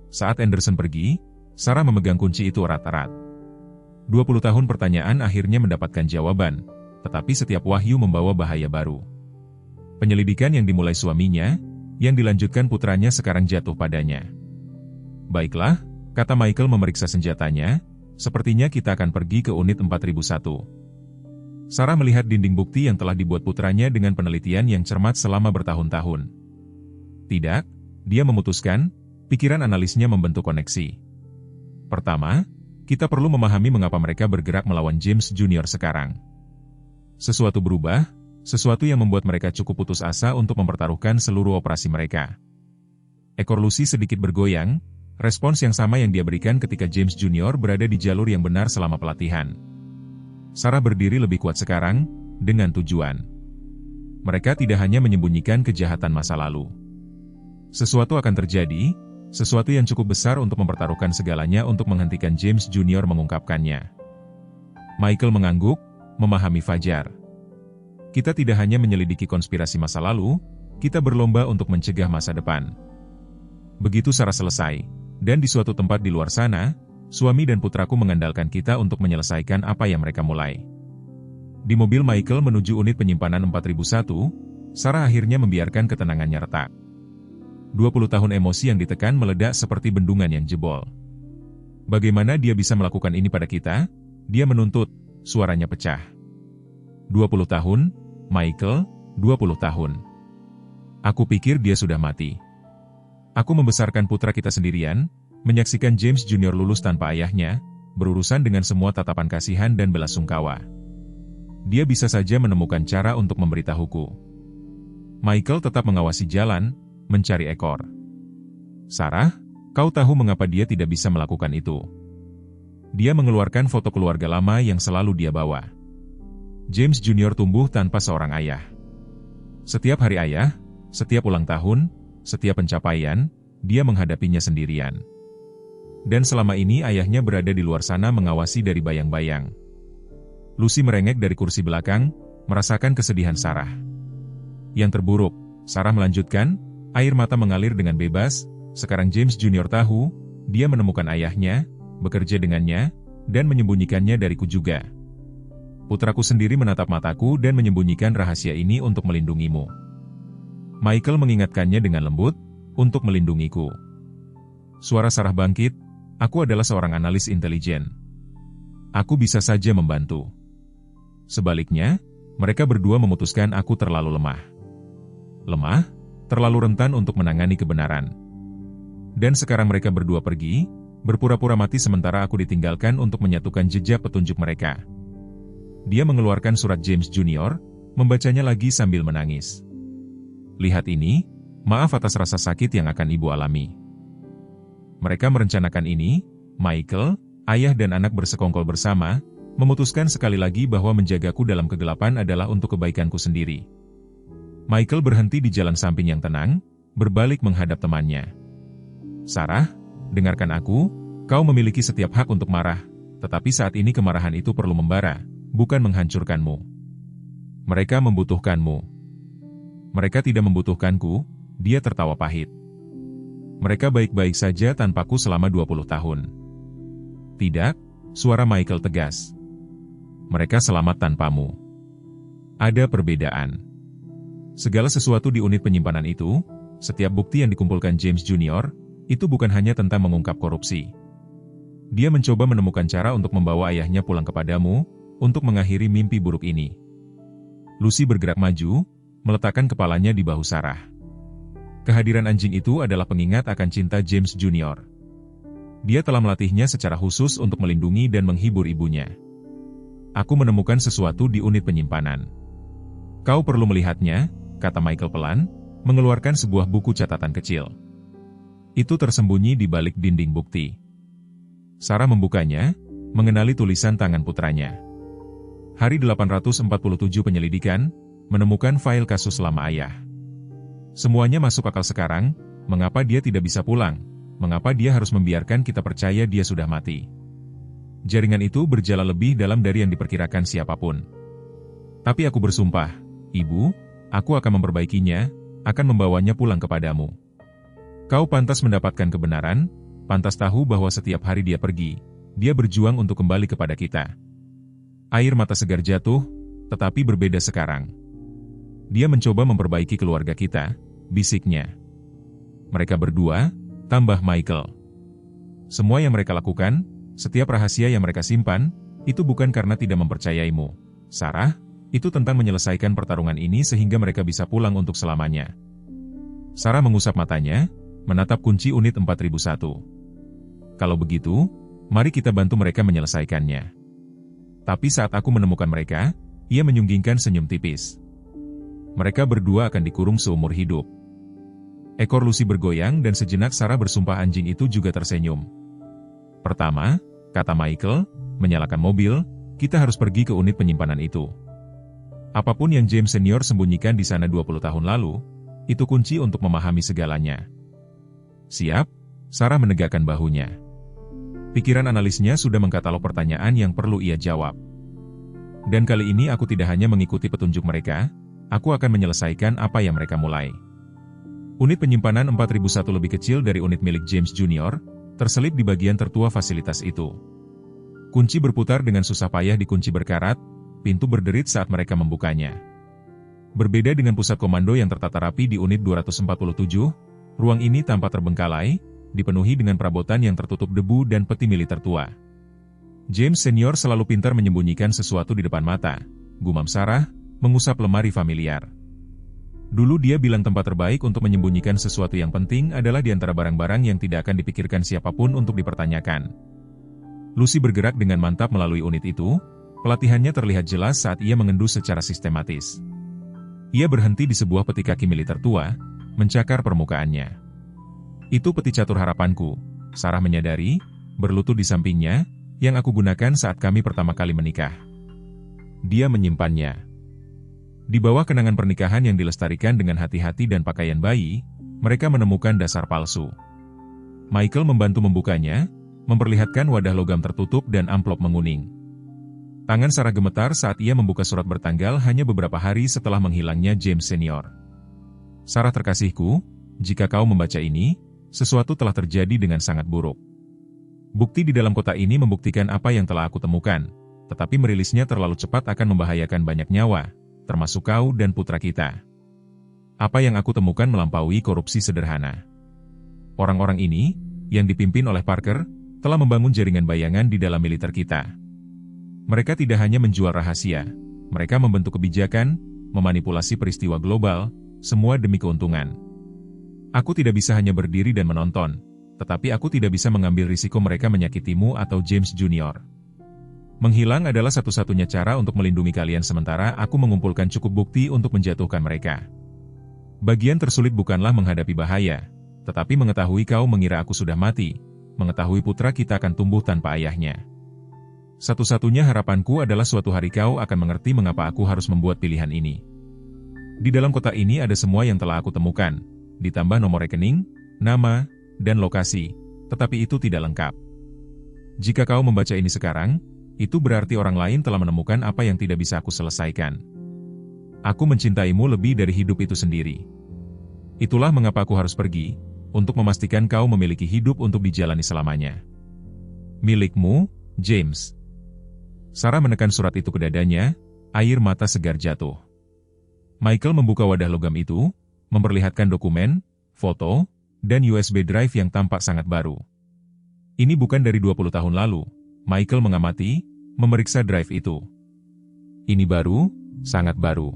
Saat Anderson pergi, Sarah memegang kunci itu erat-erat. 20 tahun pertanyaan akhirnya mendapatkan jawaban, tetapi setiap wahyu membawa bahaya baru. Penyelidikan yang dimulai suaminya, yang dilanjutkan putranya sekarang jatuh padanya. Baiklah, kata Michael memeriksa senjatanya, sepertinya kita akan pergi ke unit 4001. Sarah melihat dinding bukti yang telah dibuat putranya dengan penelitian yang cermat selama bertahun-tahun. Tidak, dia memutuskan, pikiran analisnya membentuk koneksi. Pertama, kita perlu memahami mengapa mereka bergerak melawan James Jr. sekarang. Sesuatu berubah, sesuatu yang membuat mereka cukup putus asa untuk mempertaruhkan seluruh operasi mereka. Ekor Lucy sedikit bergoyang, respons yang sama yang dia berikan ketika James Jr. berada di jalur yang benar selama pelatihan. Sarah berdiri lebih kuat sekarang, dengan tujuan. Mereka tidak hanya menyembunyikan kejahatan masa lalu. Sesuatu akan terjadi, sesuatu yang cukup besar untuk mempertaruhkan segalanya untuk menghentikan James Jr. mengungkapkannya. Michael mengangguk, memahami Fajar. Kita tidak hanya menyelidiki konspirasi masa lalu, kita berlomba untuk mencegah masa depan. Begitu Sarah selesai, dan di suatu tempat di luar sana, suami dan putraku mengandalkan kita untuk menyelesaikan apa yang mereka mulai. Di mobil Michael menuju unit penyimpanan 4001, Sarah akhirnya membiarkan ketenangannya retak. 20 tahun emosi yang ditekan meledak seperti bendungan yang jebol. Bagaimana dia bisa melakukan ini pada kita? Dia menuntut, suaranya pecah. 20 tahun, Michael, 20 tahun. Aku pikir dia sudah mati. Aku membesarkan putra kita sendirian, menyaksikan James Junior lulus tanpa ayahnya, berurusan dengan semua tatapan kasihan dan belasungkawa. Dia bisa saja menemukan cara untuk memberitahuku. Michael tetap mengawasi jalan, mencari ekor. Sarah, kau tahu mengapa dia tidak bisa melakukan itu? Dia mengeluarkan foto keluarga lama yang selalu dia bawa. James Junior tumbuh tanpa seorang ayah. Setiap hari ayah, setiap ulang tahun, setiap pencapaian, dia menghadapinya sendirian. Dan selama ini ayahnya berada di luar sana mengawasi dari bayang-bayang. Lucy merengek dari kursi belakang, merasakan kesedihan Sarah. Yang terburuk, Sarah melanjutkan, air mata mengalir dengan bebas. Sekarang James Junior tahu, dia menemukan ayahnya, bekerja dengannya, dan menyembunyikannya dariku juga. Putraku sendiri menatap mataku dan menyembunyikan rahasia ini untuk melindungimu. Michael mengingatkannya dengan lembut, untuk melindungiku. Suara Sarah bangkit, aku adalah seorang analis intelijen. Aku bisa saja membantu. Sebaliknya, mereka berdua memutuskan aku terlalu lemah. Lemah, terlalu rentan untuk menangani kebenaran. Dan sekarang mereka berdua pergi, berpura-pura mati sementara aku ditinggalkan untuk menyatukan jejak petunjuk mereka. Dia mengeluarkan surat James Junior, membacanya lagi sambil menangis. Lihat ini, maaf atas rasa sakit yang akan ibu alami. Mereka merencanakan ini, Michael, ayah dan anak bersekongkol bersama, memutuskan sekali lagi bahwa menjagaku dalam kegelapan adalah untuk kebaikanku sendiri. Michael berhenti di jalan samping yang tenang, berbalik menghadap temannya. Sarah, dengarkan aku, kau memiliki setiap hak untuk marah, tetapi saat ini kemarahan itu perlu membara, bukan menghancurkanmu. Mereka membutuhkanmu. Mereka tidak membutuhkanku, dia tertawa pahit. Mereka baik-baik saja tanpaku selama 20 tahun. Tidak, suara Michael tegas. Mereka selamat tanpamu. Ada perbedaan. Segala sesuatu di unit penyimpanan itu, setiap bukti yang dikumpulkan James Junior, itu bukan hanya tentang mengungkap korupsi. Dia mencoba menemukan cara untuk membawa ayahnya pulang kepadamu, untuk mengakhiri mimpi buruk ini. Lucy bergerak maju, meletakkan kepalanya di bahu Sarah. Kehadiran anjing itu adalah pengingat akan cinta James Junior. Dia telah melatihnya secara khusus untuk melindungi dan menghibur ibunya. Aku menemukan sesuatu di unit penyimpanan. Kau perlu melihatnya, kata Michael pelan, mengeluarkan sebuah buku catatan kecil. Itu tersembunyi di balik dinding bukti. Sarah membukanya, mengenali tulisan tangan putranya. Hari 847 penyelidikan, menemukan file kasus lama ayah. Semuanya masuk akal sekarang, mengapa dia tidak bisa pulang, mengapa dia harus membiarkan kita percaya dia sudah mati. Jaringan itu berjalan lebih dalam dari yang diperkirakan siapapun. Tapi aku bersumpah, Ibu, aku akan memperbaikinya, akan membawanya pulang kepadamu. Kau pantas mendapatkan kebenaran, pantas tahu bahwa setiap hari dia pergi, dia berjuang untuk kembali kepada kita. Air mata segar jatuh, tetapi berbeda sekarang. Dia mencoba memperbaiki keluarga kita, bisiknya. Mereka berdua, tambah Michael. Semua yang mereka lakukan, setiap rahasia yang mereka simpan, itu bukan karena tidak mempercayaimu, Sarah, itu tentang menyelesaikan pertarungan ini sehingga mereka bisa pulang untuk selamanya. Sarah mengusap matanya, menatap kunci unit 4001. Kalau begitu, mari kita bantu mereka menyelesaikannya. Tapi saat aku menemukan mereka, ia menyunggingkan senyum tipis. Mereka berdua akan dikurung seumur hidup. Ekor Lucy bergoyang dan sejenak Sarah bersumpah anjing itu juga tersenyum. Pertama, kata Michael, menyalakan mobil, kita harus pergi ke unit penyimpanan itu. Apapun yang James Senior sembunyikan di sana 20 tahun lalu, itu kunci untuk memahami segalanya. Siap? Sarah menegakkan bahunya. Pikiran analisnya sudah mengkatalog pertanyaan yang perlu ia jawab. Dan kali ini aku tidak hanya mengikuti petunjuk mereka, aku akan menyelesaikan apa yang mereka mulai. Unit penyimpanan 4001 lebih kecil dari unit milik James Jr., terselip di bagian tertua fasilitas itu. Kunci berputar dengan susah payah dikunci berkarat, pintu berderit saat mereka membukanya. Berbeda dengan pusat komando yang tertata rapi di unit 247, ruang ini tampak terbengkalai, dipenuhi dengan perabotan yang tertutup debu dan peti militer tua. James Senior selalu pintar menyembunyikan sesuatu di depan mata, gumam Sarah, mengusap lemari familiar. Dulu dia bilang tempat terbaik untuk menyembunyikan sesuatu yang penting adalah di antara barang-barang yang tidak akan dipikirkan siapapun untuk dipertanyakan. Lucy bergerak dengan mantap melalui unit itu, pelatihannya terlihat jelas saat ia mengendus secara sistematis. Ia berhenti di sebuah peti kaki militer tua, mencakar permukaannya. Itu peti catur harapanku, Sarah menyadari, berlutut di sampingnya, yang aku gunakan saat kami pertama kali menikah. Dia menyimpannya. Di bawah kenangan pernikahan yang dilestarikan dengan hati-hati dan pakaian bayi, mereka menemukan dasar palsu. Michael membantu membukanya, memperlihatkan wadah logam tertutup dan amplop menguning. Tangan Sarah gemetar saat ia membuka surat bertanggal hanya beberapa hari setelah menghilangnya James Senior. Sarah terkasihku, jika kau membaca ini, sesuatu telah terjadi dengan sangat buruk. Bukti di dalam kotak ini membuktikan apa yang telah aku temukan, tetapi merilisnya terlalu cepat akan membahayakan banyak nyawa, termasuk kau dan putra kita. Apa yang aku temukan melampaui korupsi sederhana. Orang-orang ini, yang dipimpin oleh Parker, telah membangun jaringan bayangan di dalam militer kita. Mereka tidak hanya menjual rahasia, mereka membentuk kebijakan, memanipulasi peristiwa global, semua demi keuntungan. Aku tidak bisa hanya berdiri dan menonton, tetapi aku tidak bisa mengambil risiko mereka menyakitimu atau James Jr. Menghilang adalah satu-satunya cara untuk melindungi kalian sementara aku mengumpulkan cukup bukti untuk menjatuhkan mereka. Bagian tersulit bukanlah menghadapi bahaya, tetapi mengetahui kau mengira aku sudah mati, mengetahui putra kita akan tumbuh tanpa ayahnya. Satu-satunya harapanku adalah suatu hari kau akan mengerti mengapa aku harus membuat pilihan ini. Di dalam kotak ini ada semua yang telah aku temukan, ditambah nomor rekening, nama, dan lokasi, tetapi itu tidak lengkap. Jika kau membaca ini sekarang, itu berarti orang lain telah menemukan apa yang tidak bisa aku selesaikan. Aku mencintaimu lebih dari hidup itu sendiri. Itulah mengapa aku harus pergi, untuk memastikan kau memiliki hidup untuk dijalani selamanya. Milikmu, James. Sarah menekan surat itu ke dadanya, air mata segar jatuh. Michael membuka wadah logam itu, memperlihatkan dokumen, foto, dan USB drive yang tampak sangat baru. Ini bukan dari 20 tahun lalu. Michael mengamati, memeriksa drive itu. Ini baru, sangat baru.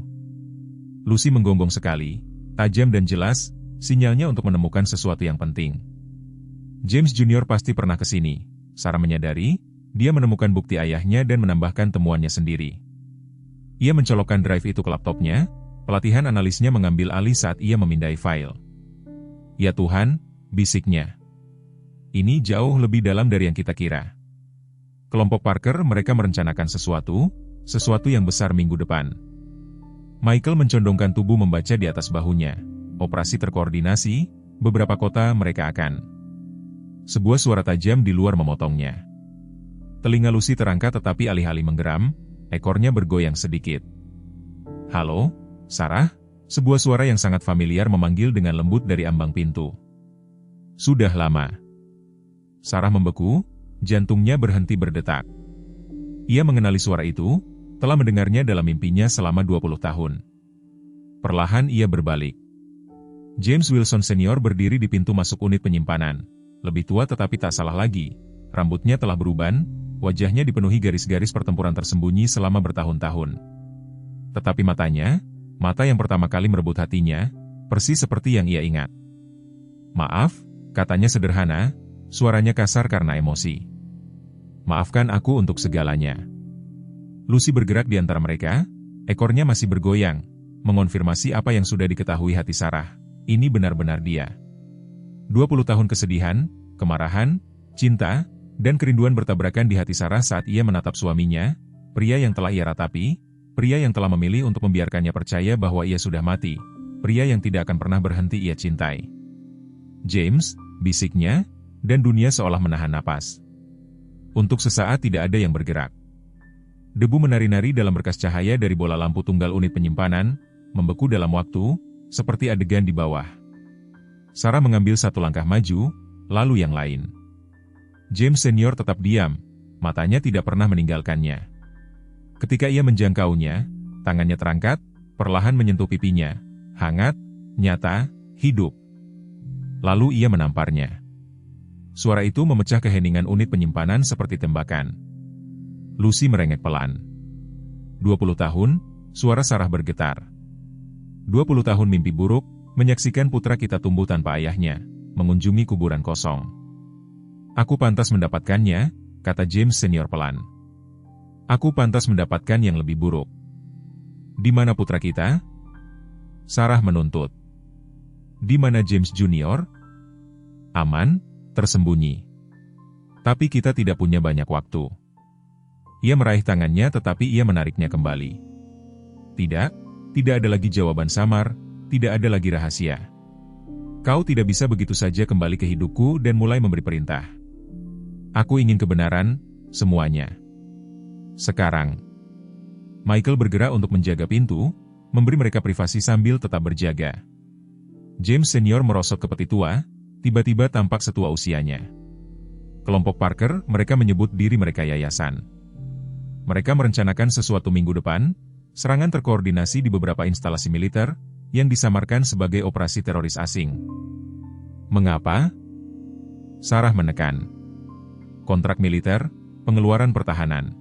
Lucy menggonggong sekali, tajam dan jelas, sinyalnya untuk menemukan sesuatu yang penting. James Jr. pasti pernah ke sini. Sarah menyadari, dia menemukan bukti ayahnya dan menambahkan temuannya sendiri. Ia mencolokkan drive itu ke laptopnya, pelatihan analisnya mengambil alih saat ia memindai file. Ya Tuhan, bisiknya. Ini jauh lebih dalam dari yang kita kira. Kelompok Parker mereka merencanakan sesuatu yang besar minggu depan. Michael mencondongkan tubuh membaca di atas bahunya. Operasi terkoordinasi, beberapa kota mereka akan. Sebuah suara tajam di luar memotongnya. Telinga Lucy terangkat tetapi alih-alih menggeram, ekornya bergoyang sedikit. Halo, Sarah? Sebuah suara yang sangat familiar memanggil dengan lembut dari ambang pintu. Sudah lama. Sarah membeku, jantungnya berhenti berdetak. Ia mengenali suara itu, telah mendengarnya dalam mimpinya selama 20 tahun. Perlahan ia berbalik. James Wilson Senior berdiri di pintu masuk unit penyimpanan. Lebih tua tetapi tak salah lagi. Rambutnya telah beruban, wajahnya dipenuhi garis-garis pertempuran tersembunyi selama bertahun-tahun. Tetapi matanya, mata yang pertama kali merebut hatinya, persis seperti yang ia ingat. Maaf, katanya sederhana, suaranya kasar karena emosi. Maafkan aku untuk segalanya. Lucy bergerak di antara mereka, ekornya masih bergoyang, mengonfirmasi apa yang sudah diketahui hati Sarah. Ini benar-benar dia. 20 tahun kesedihan, kemarahan, cinta, dan kerinduan bertabrakan di hati Sarah saat ia menatap suaminya, pria yang telah ia ratapi, pria yang telah memilih untuk membiarkannya percaya bahwa ia sudah mati, pria yang tidak akan pernah berhenti ia cintai. James, bisiknya, dan dunia seolah menahan napas. Untuk sesaat tidak ada yang bergerak. Debu menari-nari dalam berkas cahaya dari bola lampu tunggal unit penyimpanan, membeku dalam waktu, seperti adegan di bawah. Sarah mengambil satu langkah maju, lalu yang lain. James Senior tetap diam, matanya tidak pernah meninggalkannya. Ketika ia menjangkaunya, tangannya terangkat, perlahan menyentuh pipinya, hangat, nyata, hidup. Lalu ia menamparnya. Suara itu memecah keheningan unit penyimpanan seperti tembakan. Lucy merengek pelan. 20 tahun, suara Sarah bergetar. 20 tahun mimpi buruk, menyaksikan putra kita tumbuh tanpa ayahnya, mengunjungi kuburan kosong. Aku pantas mendapatkannya, kata James Senior pelan. Aku pantas mendapatkan yang lebih buruk. Di mana putra kita? Sarah menuntut. Di mana James Junior? Aman, tersembunyi. Tapi kita tidak punya banyak waktu. Ia meraih tangannya tetapi ia menariknya kembali. Tidak ada lagi jawaban samar, tidak ada lagi rahasia. Kau tidak bisa begitu saja kembali ke hidupku dan mulai memberi perintah. Aku ingin kebenaran, semuanya. Sekarang. Michael bergerak untuk menjaga pintu, memberi mereka privasi sambil tetap berjaga. James Senior merosot ke peti tua, tiba-tiba tampak setua usianya. Kelompok Parker, mereka menyebut diri mereka yayasan. Mereka merencanakan sesuatu minggu depan, serangan terkoordinasi di beberapa instalasi militer, yang disamarkan sebagai operasi teroris asing. Mengapa? Sarah menekan. Kontrak militer, pengeluaran pertahanan.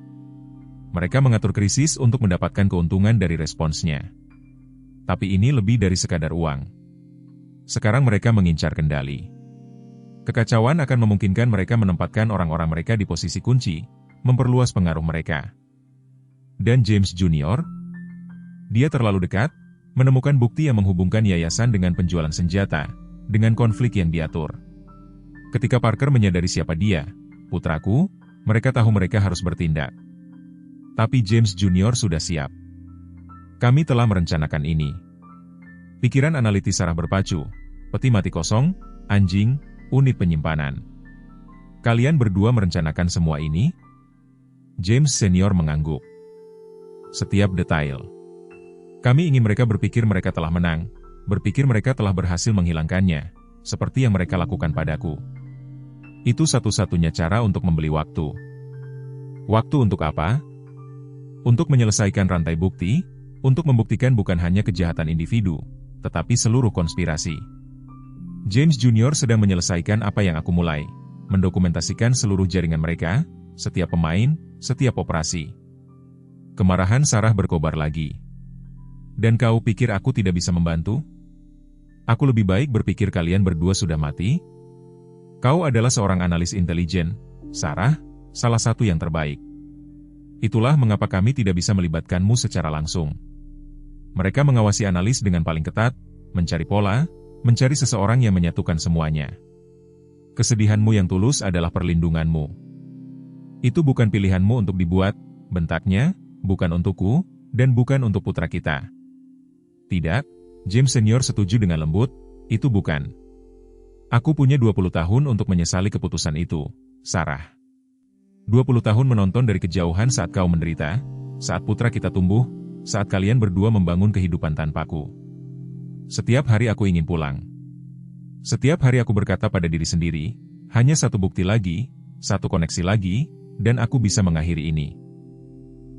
Mereka mengatur krisis untuk mendapatkan keuntungan dari responsnya. Tapi ini lebih dari sekadar uang. Sekarang mereka mengincar kendali. Kekacauan akan memungkinkan mereka menempatkan orang-orang mereka di posisi kunci, memperluas pengaruh mereka. Dan James Junior? Dia terlalu dekat, menemukan bukti yang menghubungkan yayasan dengan penjualan senjata, dengan konflik yang diatur. Ketika Parker menyadari siapa dia, putraku, mereka tahu mereka harus bertindak. Tapi James Junior sudah siap. Kami telah merencanakan ini. Pikiran analitis Sarah berpacu, peti mati kosong, anjing, unit penyimpanan. Kalian berdua merencanakan semua ini? James Senior mengangguk. Setiap detail. Kami ingin mereka berpikir mereka telah menang, berpikir mereka telah berhasil menghilangkannya, seperti yang mereka lakukan padaku. Itu satu-satunya cara untuk membeli waktu. Waktu untuk apa? Untuk menyelesaikan rantai bukti, untuk membuktikan bukan hanya kejahatan individu, tetapi seluruh konspirasi. James Junior sedang menyelesaikan apa yang aku mulai, mendokumentasikan seluruh jaringan mereka, setiap pemain, setiap operasi. Kemarahan Sarah berkobar lagi. Dan kau pikir aku tidak bisa membantu? Aku lebih baik berpikir kalian berdua sudah mati? Kau adalah seorang analis intelijen, Sarah, salah satu yang terbaik. Itulah mengapa kami tidak bisa melibatkanmu secara langsung. Mereka mengawasi analis dengan paling ketat, mencari pola, mencari seseorang yang menyatukan semuanya. Kesedihanmu yang tulus adalah perlindunganmu. Itu bukan pilihanmu untuk dibuat, bentaknya, bukan untukku, dan bukan untuk putra kita. Tidak, James Senior setuju dengan lembut, itu bukan. Aku punya 20 tahun untuk menyesali keputusan itu, Sarah. 20 tahun menonton dari kejauhan saat kau menderita, saat putra kita tumbuh, saat kalian berdua membangun kehidupan tanpaku. Setiap hari aku ingin pulang. Setiap hari aku berkata pada diri sendiri, hanya satu bukti lagi, satu koneksi lagi, dan aku bisa mengakhiri ini.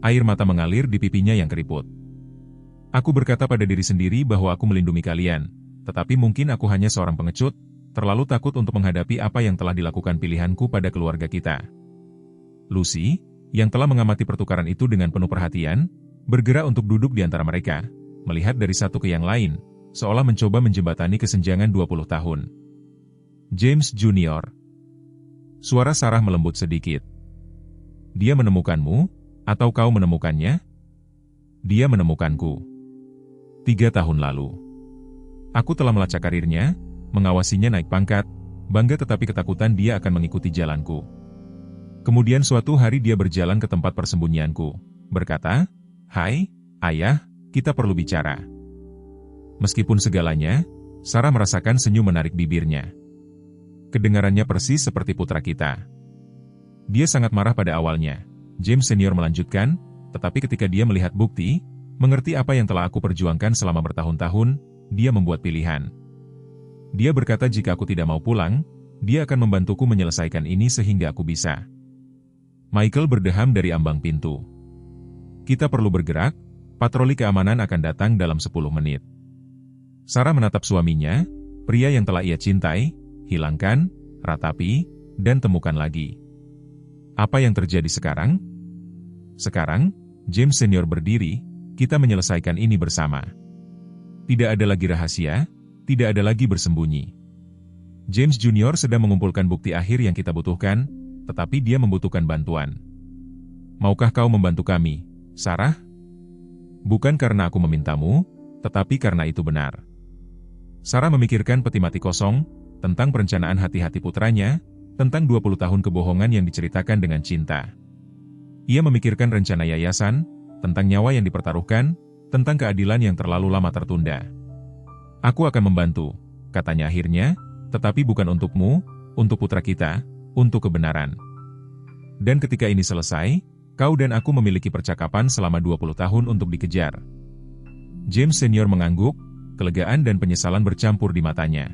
Air mata mengalir di pipinya yang keriput. Aku berkata pada diri sendiri bahwa aku melindungi kalian, tetapi mungkin aku hanya seorang pengecut, terlalu takut untuk menghadapi apa yang telah dilakukan pilihanku pada keluarga kita. Lucy, yang telah mengamati pertukaran itu dengan penuh perhatian, bergerak untuk duduk di antara mereka, melihat dari satu ke yang lain, seolah mencoba menjembatani kesenjangan 20 tahun. James Junior. Suara Sarah melembut sedikit. Dia menemukanmu? Atau kau menemukannya? Dia menemukanku. 3 tahun lalu. Aku telah melacak karirnya, mengawasinya naik pangkat, bangga tetapi ketakutan dia akan mengikuti jalanku. Kemudian suatu hari dia berjalan ke tempat persembunyianku, berkata, "Hai, ayah, kita perlu bicara." Meskipun segalanya, Sarah merasakan senyum menarik bibirnya. Kedengarannya persis seperti putra kita. Dia sangat marah pada awalnya. James Senior melanjutkan, Tetapi ketika dia melihat bukti, mengerti apa yang telah aku perjuangkan selama bertahun-tahun, dia membuat pilihan. Dia berkata jika aku tidak mau pulang, dia akan membantuku menyelesaikan ini sehingga aku bisa. Michael berdeham dari ambang pintu. Kita perlu bergerak, patroli keamanan akan datang dalam 10 menit. Sarah menatap suaminya, pria yang telah ia cintai, hilangkan, ratapi, dan temukan lagi. Apa yang terjadi sekarang? Sekarang, James Senior berdiri, kita menyelesaikan ini bersama. Tidak ada lagi rahasia, tidak ada lagi bersembunyi. James Junior sedang mengumpulkan bukti akhir yang kita butuhkan, tetapi dia membutuhkan bantuan. Maukah kau membantu kami, Sarah? Bukan karena aku memintamu, tetapi karena itu benar. Sarah memikirkan peti mati kosong, tentang perencanaan hati-hati putranya, tentang 20 tahun kebohongan yang diceritakan dengan cinta. Ia memikirkan rencana yayasan, tentang nyawa yang dipertaruhkan, tentang keadilan yang terlalu lama tertunda. Aku akan membantu, katanya akhirnya, tetapi bukan untukmu, untuk putra kita, untuk kebenaran. Dan ketika ini selesai, kau dan aku memiliki percakapan selama 20 tahun untuk dikejar. James Senior mengangguk, kelegaan dan penyesalan bercampur di matanya.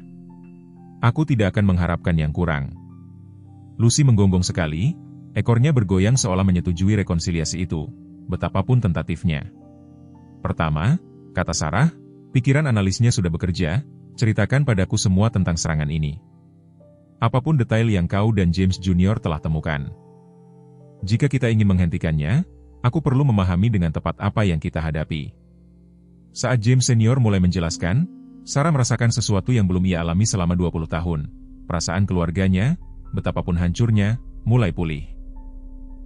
Aku tidak akan mengharapkan yang kurang. Lucy menggonggong sekali, ekornya bergoyang seolah menyetujui rekonsiliasi itu, betapapun tentatifnya. Pertama, kata Sarah, pikiran analisnya sudah bekerja, ceritakan padaku semua tentang serangan ini. Apapun detail yang kau dan James Junior telah temukan. Jika kita ingin menghentikannya, aku perlu memahami dengan tepat apa yang kita hadapi. Saat James Senior mulai menjelaskan, Sarah merasakan sesuatu yang belum ia alami selama 20 tahun. Perasaan keluarganya, betapapun hancurnya, mulai pulih.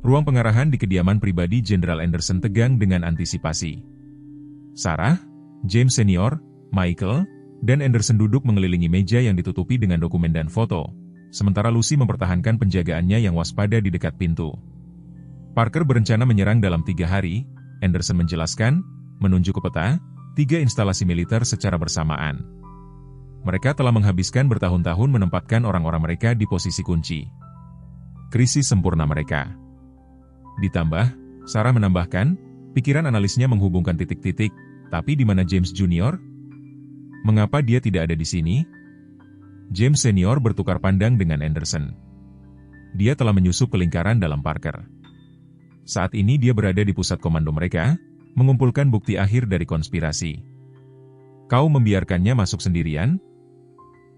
Ruang pengarahan di kediaman pribadi Jenderal Anderson tegang dengan antisipasi. Sarah, James Senior, Michael, dan Anderson duduk mengelilingi meja yang ditutupi dengan dokumen dan foto, sementara Lucy mempertahankan penjagaannya yang waspada di dekat pintu. Parker berencana menyerang dalam 3 hari, Anderson menjelaskan, menunjuk ke peta, 3 instalasi militer secara bersamaan. Mereka telah menghabiskan bertahun-tahun menempatkan orang-orang mereka di posisi kunci. Krisis sempurna mereka. Ditambah, Sarah menambahkan, pikiran analisnya menghubungkan titik-titik, tapi di mana James Junior? Mengapa dia tidak ada di sini? James Senior bertukar pandang dengan Anderson. Dia telah menyusup ke lingkaran dalam Parker. Saat ini dia berada di pusat komando mereka, mengumpulkan bukti akhir dari konspirasi. Kau membiarkannya masuk sendirian?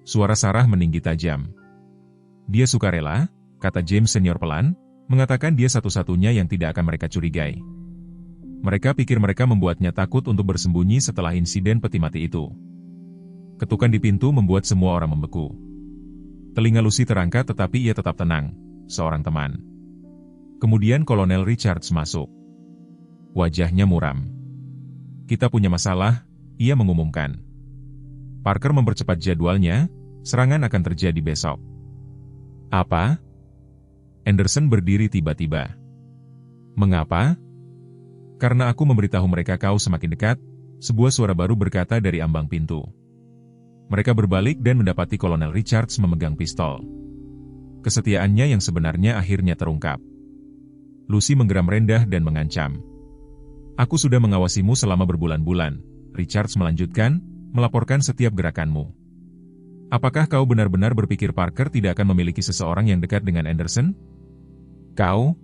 Suara Sarah meninggi tajam. Dia sukarela, kata James Senior pelan, mengatakan dia satu-satunya yang tidak akan mereka curigai. Mereka pikir mereka membuatnya takut untuk bersembunyi setelah insiden peti mati itu. Ketukan di pintu membuat semua orang membeku. Telinga Lucy terangkat tetapi ia tetap tenang, seorang teman. Kemudian Kolonel Richards masuk. Wajahnya muram. Kita punya masalah, ia mengumumkan. Parker mempercepat jadwalnya, serangan akan terjadi besok. Apa? Anderson berdiri tiba-tiba. Mengapa? Karena aku memberitahu mereka kau semakin dekat, sebuah suara baru berkata dari ambang pintu. Mereka berbalik dan mendapati Kolonel Richards memegang pistol. Kesetiaannya yang sebenarnya akhirnya terungkap. Lucy menggeram rendah dan mengancam. Aku sudah mengawasimu selama berbulan-bulan, Richards melanjutkan, melaporkan setiap gerakanmu. Apakah kau benar-benar berpikir Parker tidak akan memiliki seseorang yang dekat dengan Anderson? Kau?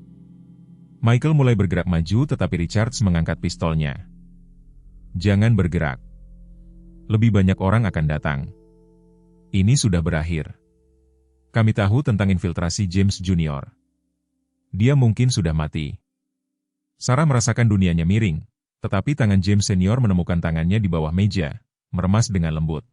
Michael mulai bergerak maju tetapi Richards mengangkat pistolnya. Jangan bergerak. Lebih banyak orang akan datang. Ini sudah berakhir. Kami tahu tentang infiltrasi James Junior. Dia mungkin sudah mati. Sarah merasakan dunianya miring, tetapi tangan James Senior menemukan tangannya di bawah meja, meremas dengan lembut.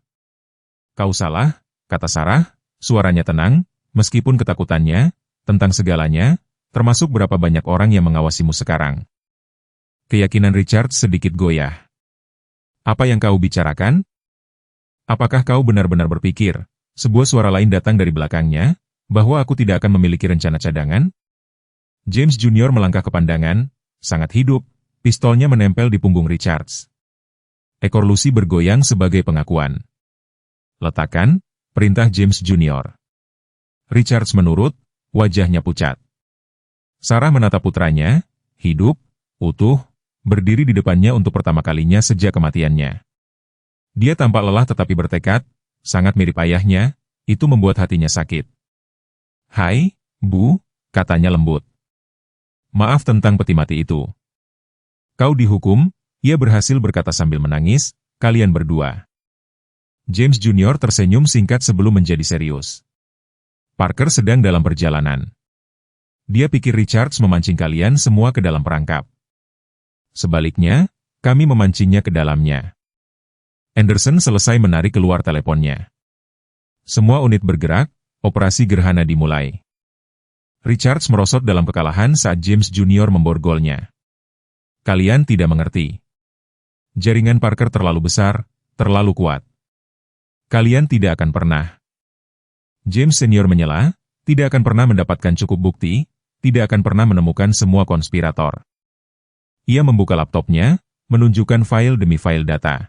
Kau salah, kata Sarah, suaranya tenang, meskipun ketakutannya, tentang segalanya, termasuk berapa banyak orang yang mengawasimu sekarang. Keyakinan Richard sedikit goyah. Apa yang kau bicarakan? Apakah kau benar-benar berpikir, sebuah suara lain datang dari belakangnya, bahwa aku tidak akan memiliki rencana cadangan? James Junior melangkah ke pandangan, sangat hidup, pistolnya menempel di punggung Richards. Ekor Lucy bergoyang sebagai pengakuan. Letakkan, perintah James Junior. Richards menurut, wajahnya pucat. Sarah menatap putranya, hidup, utuh, berdiri di depannya untuk pertama kalinya sejak kematiannya. Dia tampak lelah tetapi bertekad, sangat mirip ayahnya, itu membuat hatinya sakit. "Hai, Bu," katanya lembut. "Maaf tentang peti mati itu. Kau dihukum," ia berhasil berkata sambil menangis, "kalian berdua." James Junior tersenyum singkat sebelum menjadi serius. "Parker sedang dalam perjalanan. Dia pikir Richards memancing kalian semua ke dalam perangkap. Sebaliknya, kami memancingnya ke dalamnya." Anderson selesai menarik keluar teleponnya. Semua unit bergerak, operasi gerhana dimulai. Richards merosot dalam kekalahan saat James Junior memborgolnya. "Kalian tidak mengerti. Jaringan Parker terlalu besar, terlalu kuat. Kalian tidak akan pernah." James Senior menyela, tidak akan pernah mendapatkan cukup bukti, tidak akan pernah menemukan semua konspirator. Ia membuka laptopnya, menunjukkan file demi file data.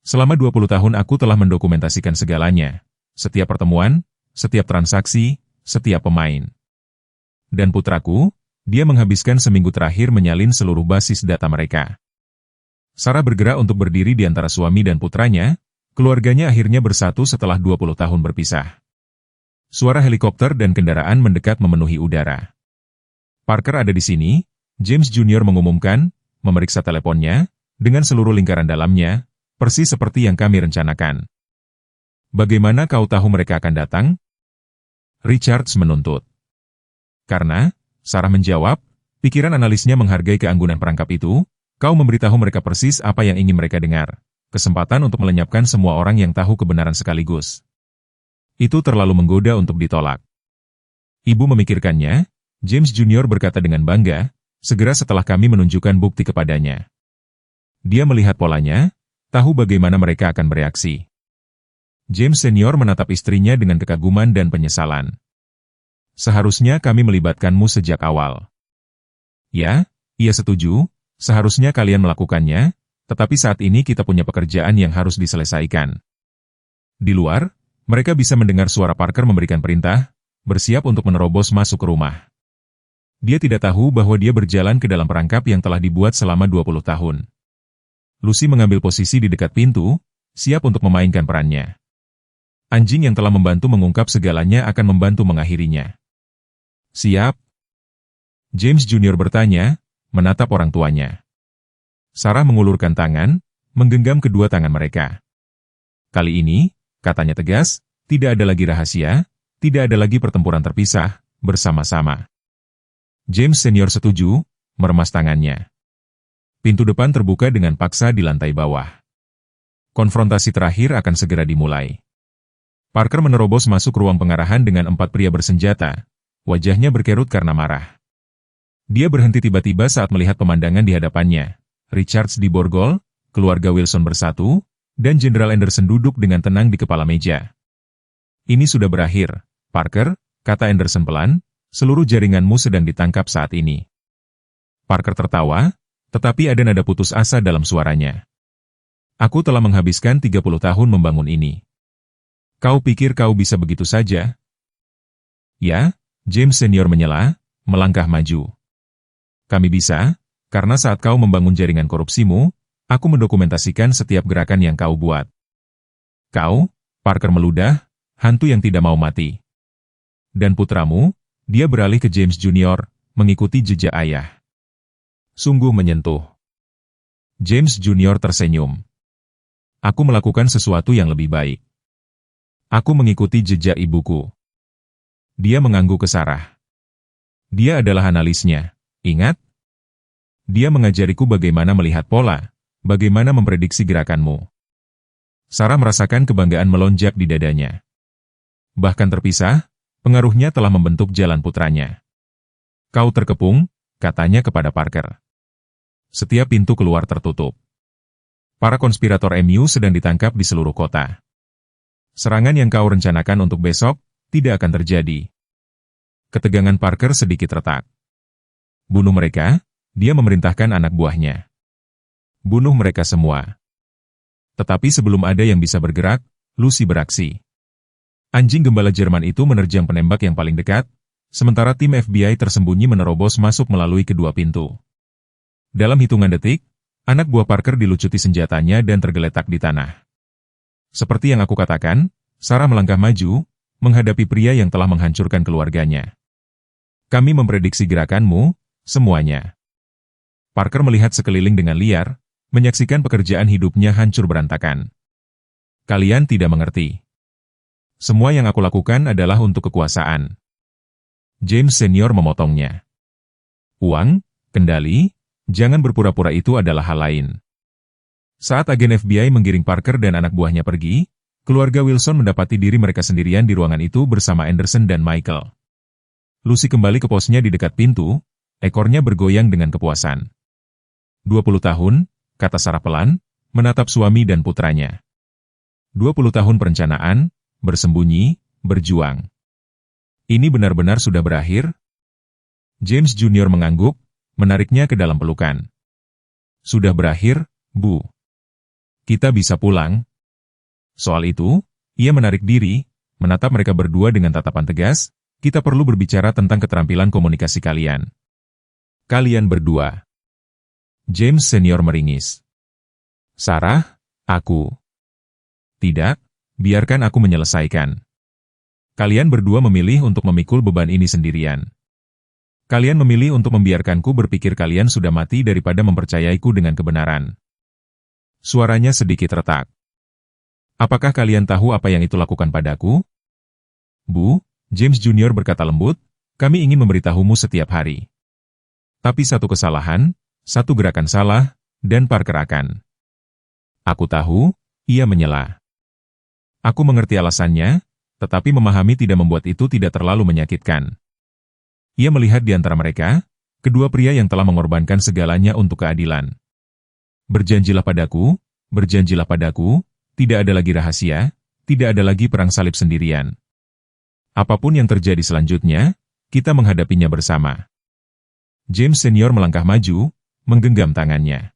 "Selama 20 tahun aku telah mendokumentasikan segalanya. Setiap pertemuan, setiap transaksi, setiap pemain. Dan putraku, dia menghabiskan seminggu terakhir menyalin seluruh basis data mereka." Sarah bergerak untuk berdiri di antara suami dan putranya, keluarganya akhirnya bersatu setelah 20 tahun berpisah. Suara helikopter dan kendaraan mendekat memenuhi udara. "Parker ada di sini," James Junior mengumumkan, memeriksa teleponnya, dengan seluruh lingkaran dalamnya, persis seperti yang kami rencanakan. "Bagaimana kau tahu mereka akan datang?" Richards menuntut. "Karena," Sarah menjawab, pikiran analisnya menghargai keanggunan perangkap itu, "kau memberitahu mereka persis apa yang ingin mereka dengar. Kesempatan untuk melenyapkan semua orang yang tahu kebenaran sekaligus. Itu terlalu menggoda untuk ditolak." "Ibu memikirkannya," James Junior berkata dengan bangga, "segera setelah kami menunjukkan bukti kepadanya. Dia melihat polanya, tahu bagaimana mereka akan bereaksi." James Senior menatap istrinya dengan kekaguman dan penyesalan. "Seharusnya kami melibatkanmu sejak awal." "Ya, ia setuju, seharusnya kalian melakukannya, tetapi saat ini kita punya pekerjaan yang harus diselesaikan." Di luar, mereka bisa mendengar suara Parker memberikan perintah, bersiap untuk menerobos masuk ke rumah. Dia tidak tahu bahwa dia berjalan ke dalam perangkap yang telah dibuat selama 20 tahun. Lucy mengambil posisi di dekat pintu, siap untuk memainkan perannya. Anjing yang telah membantu mengungkap segalanya akan membantu mengakhirinya. "Siap?" James Junior bertanya, menatap orang tuanya. Sarah mengulurkan tangan, menggenggam kedua tangan mereka. "Kali ini," katanya tegas, "tidak ada lagi rahasia, tidak ada lagi pertempuran terpisah, bersama-sama." James Senior setuju, meremas tangannya. Pintu depan terbuka dengan paksa di lantai bawah. Konfrontasi terakhir akan segera dimulai. Parker menerobos masuk ruang pengarahan dengan 4 pria bersenjata, wajahnya berkerut karena marah. Dia berhenti tiba-tiba saat melihat pemandangan di hadapannya. Richards diborgol, keluarga Wilson bersatu, dan Jenderal Anderson duduk dengan tenang di kepala meja. "Ini sudah berakhir, Parker," kata Anderson pelan, "seluruh jaringanmu sedang ditangkap saat ini." Parker tertawa, tetapi ada nada putus asa dalam suaranya. "Aku telah menghabiskan 30 tahun membangun ini. Kau pikir kau bisa begitu saja?" "Ya," James Senior menyela, melangkah maju. "Kami bisa, karena saat kau membangun jaringan korupsimu, aku mendokumentasikan setiap gerakan yang kau buat." "Kau," Parker meludah, "hantu yang tidak mau mati. Dan putramu," dia beralih ke James Junior, "mengikuti jejak ayah." Sungguh menyentuh. James Junior tersenyum. "Aku melakukan sesuatu yang lebih baik. Aku mengikuti jejak ibuku." Dia mengangguk ke Sarah. "Dia adalah analisnya, ingat? Dia mengajariku bagaimana melihat pola, bagaimana memprediksi gerakanmu." Sarah merasakan kebanggaan melonjak di dadanya. Bahkan terpisah, pengaruhnya telah membentuk jalan putranya. "Kau terkepung," katanya kepada Parker. Setiap pintu keluar tertutup. Para konspirator MU sedang ditangkap di seluruh kota. Serangan yang kau rencanakan untuk besok, tidak akan terjadi. Ketegangan Parker sedikit retak. "Bunuh mereka," dia memerintahkan anak buahnya. "Bunuh mereka semua." Tetapi sebelum ada yang bisa bergerak, Lucy beraksi. Anjing gembala Jerman itu menerjang penembak yang paling dekat, sementara tim FBI tersembunyi menerobos masuk melalui kedua pintu. Dalam hitungan detik, anak buah Parker dilucuti senjatanya dan tergeletak di tanah. Seperti yang aku katakan, Sarah melangkah maju, menghadapi pria yang telah menghancurkan keluarganya. Kami memprediksi gerakanmu, semuanya. Parker melihat sekeliling dengan liar, menyaksikan pekerjaan hidupnya hancur berantakan. Kalian tidak mengerti. Semua yang aku lakukan adalah untuk kekuasaan. James Senior memotongnya. Uang, kendali, jangan berpura-pura itu adalah hal lain. Saat agen FBI menggiring Parker dan anak buahnya pergi, keluarga Wilson mendapati diri mereka sendirian di ruangan itu bersama Anderson dan Michael. Lucy kembali ke posnya di dekat pintu, ekornya bergoyang dengan kepuasan. 20 tahun, kata Sarah pelan, menatap suami dan putranya. 20 tahun perencanaan, bersembunyi, berjuang. Ini benar-benar sudah berakhir? James Junior mengangguk, menariknya ke dalam pelukan. Sudah berakhir, Bu. Kita bisa pulang. Soal itu, ia menarik diri, menatap mereka berdua dengan tatapan tegas. Kita perlu berbicara tentang keterampilan komunikasi kalian. Kalian berdua. James Senior meringis. Sarah, aku. Tidak, biarkan aku menyelesaikan. Kalian berdua memilih untuk memikul beban ini sendirian. Kalian memilih untuk membiarkanku berpikir kalian sudah mati daripada mempercayaiku dengan kebenaran. Suaranya sedikit retak. Apakah kalian tahu apa yang itu lakukan padaku? Bu, James Junior berkata lembut, kami ingin memberitahumu setiap hari. Tapi satu kesalahan, satu gerakan salah, dan Parker akan. Aku tahu, ia menyela. Aku mengerti alasannya, tetapi memahami tidak membuat itu tidak terlalu menyakitkan. Ia melihat di antara mereka, kedua pria yang telah mengorbankan segalanya untuk keadilan. Berjanjilah padaku, tidak ada lagi rahasia, tidak ada lagi perang salib sendirian. Apapun yang terjadi selanjutnya, kita menghadapinya bersama. James Senior melangkah maju, menggenggam tangannya.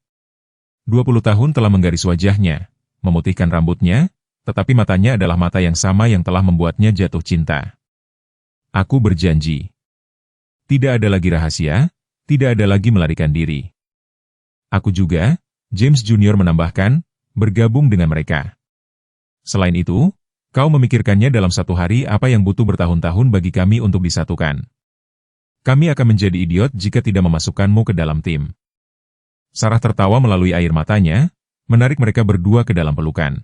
20 tahun telah menggaris wajahnya, memutihkan rambutnya, tetapi matanya adalah mata yang sama yang telah membuatnya jatuh cinta. Aku berjanji. Tidak ada lagi rahasia, tidak ada lagi melarikan diri. Aku juga, James Junior menambahkan, bergabung dengan mereka. Selain itu, kau memikirkannya dalam satu hari apa yang butuh bertahun-tahun bagi kami untuk disatukan. Kami akan menjadi idiot jika tidak memasukkanmu ke dalam tim. Sarah tertawa melalui air matanya, menarik mereka berdua ke dalam pelukan.